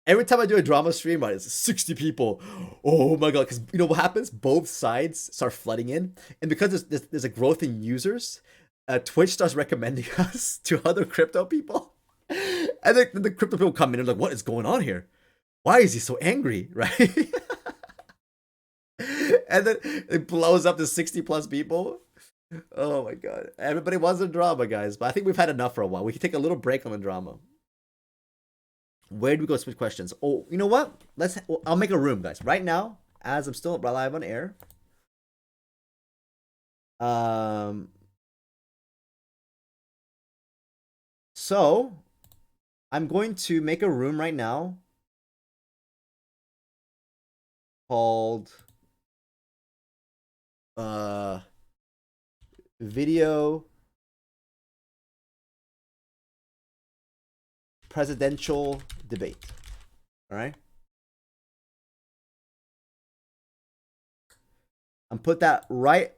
Every time I do a drama stream, right, it's 60 people. Oh my god, because you know what happens? Both sides start flooding in, and because there's a growth in users, Twitch starts recommending us to other crypto people. And then the crypto people come in and like, what is going on here? Why is he so angry, right? And then it blows up to 60 plus people. Oh my god. Everybody wants a drama, guys. But I think we've had enough for a while. We can take a little break on the drama. Where do we go switch questions? Oh, you know what? I'll make a room, guys. Right now, as I'm still live on air. So I'm going to make a room right now called video presidential debate. All right. I'm put that right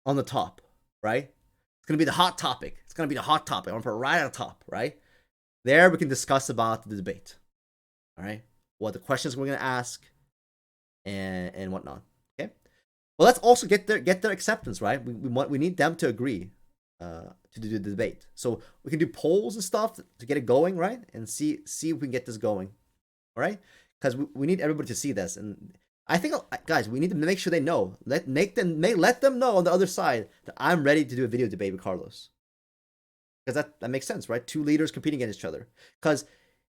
on the top, right? It's gonna be the hot topic. It's gonna be the hot topic. I'm gonna put it right on top, right? There we can discuss about the debate. All right. What the questions we're gonna ask and whatnot. Okay. Well, let's also get their acceptance, right? We need them to agree to do the debate. So we can do polls and stuff to get it going, right? And see if we can get this going. All right? Because we need everybody to see this. And I think, guys, we need to make sure they know. Let them know on the other side that I'm ready to do a video debate with Carlos. Because that makes sense, right? Two leaders competing against each other. Because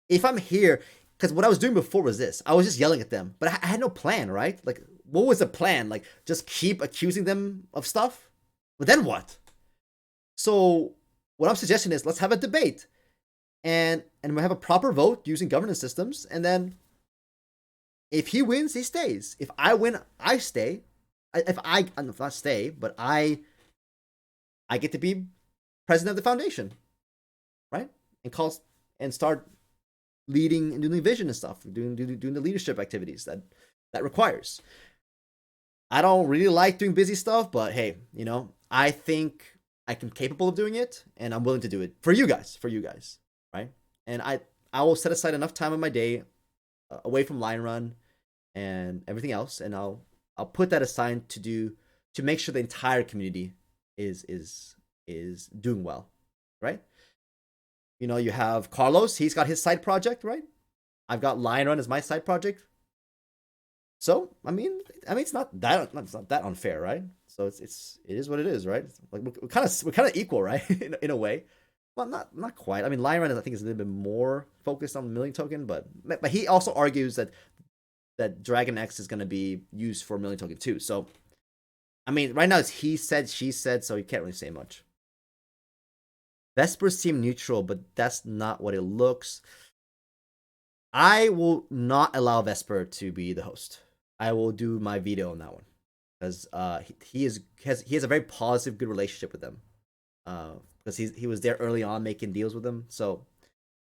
if I'm here, because what I was doing before was this, I was just yelling at them, but I had no plan, right? Like, what was the plan? Like, just keep accusing them of stuff? But then what? So, what I'm suggesting is let's have a debate, and we have a proper vote using governance systems, and then if he wins, he stays. If I win, I stay. If I not stay, but I get to be president of the foundation, right? And call and start leading and doing the vision and stuff, doing the leadership activities that requires. I don't really like doing busy stuff, but hey, I think I'm capable of doing it, and I'm willing to do it for you guys, right? And I will set aside enough time in my day away from line run and everything else, and I'll put that aside to make sure the entire community is doing well, right? You have Carlos, he's got his side project, right? I've got Lion Run as my side project. So it's not that unfair, right? So it is what it is, right? Like we're kind of equal, right? in a way. Well, not quite. I mean, Lion Run I think is a little bit more focused on the Milling Token, but he also argues that Dragon X is going to be used for Milling Token too. So right now it's he said, she said, so you can't really say much. Vespers seem neutral, but that's not what it looks. I will not allow Vesper to be the host. I will do my veto on that one because he has a very positive, good relationship with them. Because he was there early on making deals with them, so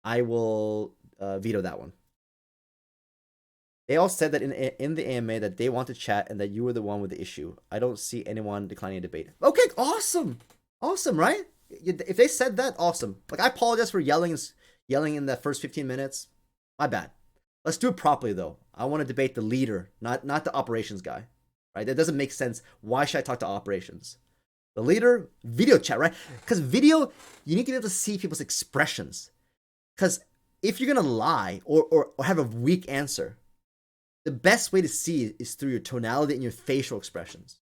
I will veto that one. They all said that in the AMA that they want to chat and that you were the one with the issue. I don't see anyone declining a debate. Okay, awesome, right? If they said that, awesome. Like I apologize for yelling in the first 15 minutes. My bad. Let's do it properly though. I want to debate the leader, not the operations guy. Right? That doesn't make sense. Why should I talk to operations? The leader, video chat, right? Because video, you need to be able to see people's expressions. Because if you're gonna lie or have a weak answer, the best way to see it is through your tonality and your facial expressions.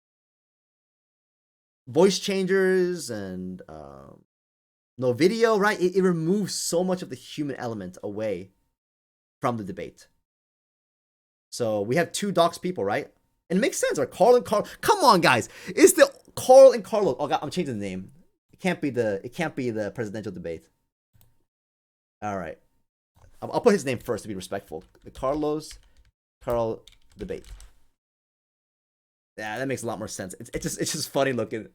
Voice changers and no video, right? It removes so much of the human element away from the debate. So we have two docs people, right? And it makes sense, right? Carl and Carl. Come on, guys. It's the Carl and Carlos. Oh God, I'm changing the name. It can't be the presidential debate. All right. I'll put his name first to be respectful. The Carl debate. Yeah, that makes a lot more sense. It's just funny looking.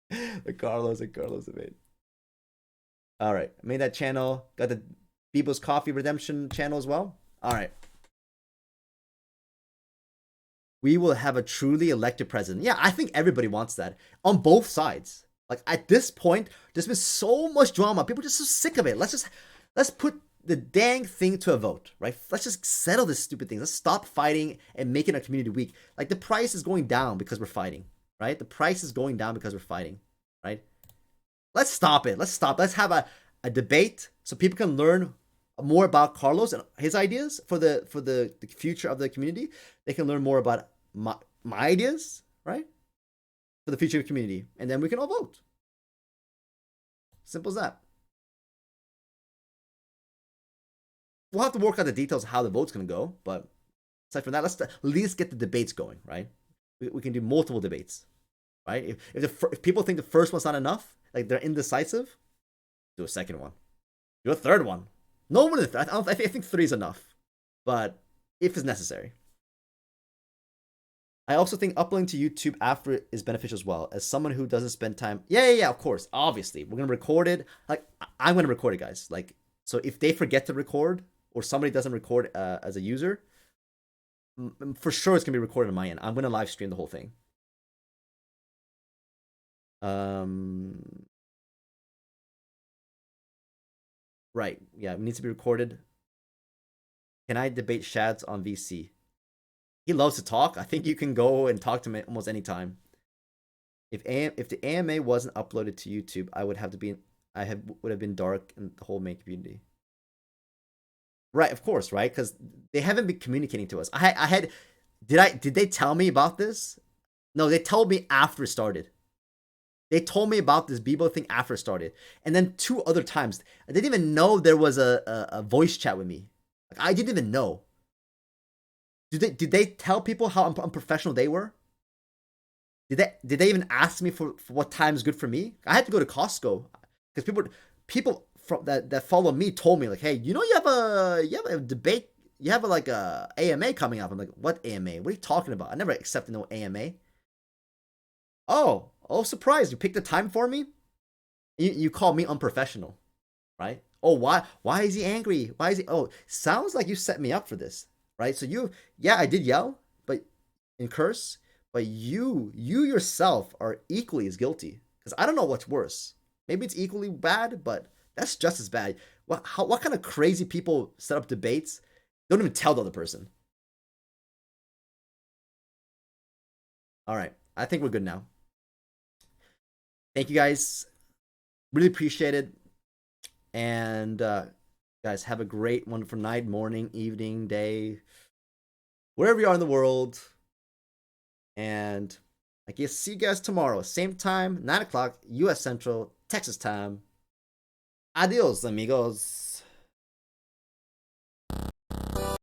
The Carlos and Carlos debate. All right, I made that channel. Got the Beebo's Coffee Redemption channel as well. All right. We will have a truly elected president. Yeah, I think everybody wants that on both sides. Like at this point, there's been so much drama. People are just so sick of it. Let's put the dang thing to a vote, right? Let's just settle this stupid thing. Let's stop fighting and making our community weak. Like the price is going down because we're fighting, right? The price is going down because we're fighting, right? Let's stop it. Let's have a debate so people can learn more about Carlos and his ideas for the future of the community. They can learn more about my ideas, right? For the future of the community. And then we can all vote. Simple as that. We'll have to work out the details of how the vote's going to go. But aside from that, let's at least get the debates going, right? We can do multiple debates, right? If people think the first one's not enough, like they're indecisive, do a second one. Do a third one. No more than I think 3 is enough. But if it's necessary. I also think uploading to YouTube after is beneficial as well. As someone who doesn't spend time. Yeah, of course. Obviously. We're going to record it. Like, I'm going to record it, guys. Like, so if they forget to record or somebody doesn't record as a user, for sure it's going to be recorded on my end. I'm going to live stream the whole thing. Right. Yeah, it needs to be recorded. Can I debate Shads on VC? He loves to talk. I think you can go and talk to him almost any time. If the AMA wasn't uploaded to YouTube, would have been dark in the whole main community. Right, of course, right? Because they haven't been communicating to us. Did they tell me about this? No, they told me after it started. They told me about this Beebo thing after it started, and then 2 other times I didn't even know there was a voice chat with me. Like, I didn't even know. Did they tell people how unprofessional they were? Did they even ask me for what time is good for me? I had to go to Costco because people from that follow me told me like, hey, you have a debate, you have like a AMA coming up. I'm like, what AMA? What are you talking about? I never accepted no AMA. Oh, surprise! You picked a time for me. You call me unprofessional, right? Oh, why is he angry? Why is he? Oh, sounds like you set me up for this, right? So yeah, I did yell, but in curse, but you yourself are equally as guilty because I don't know what's worse. Maybe it's equally bad, but that's just as bad. What kind of crazy people set up debates? Don't even tell the other person. All right, I think we're good now. Thank you guys. Really appreciate it. And guys, have a great, wonderful night, morning, evening, day, wherever you are in the world. And I guess see you guys tomorrow. Same time, 9 o'clock, US Central, Texas time. Adios, amigos.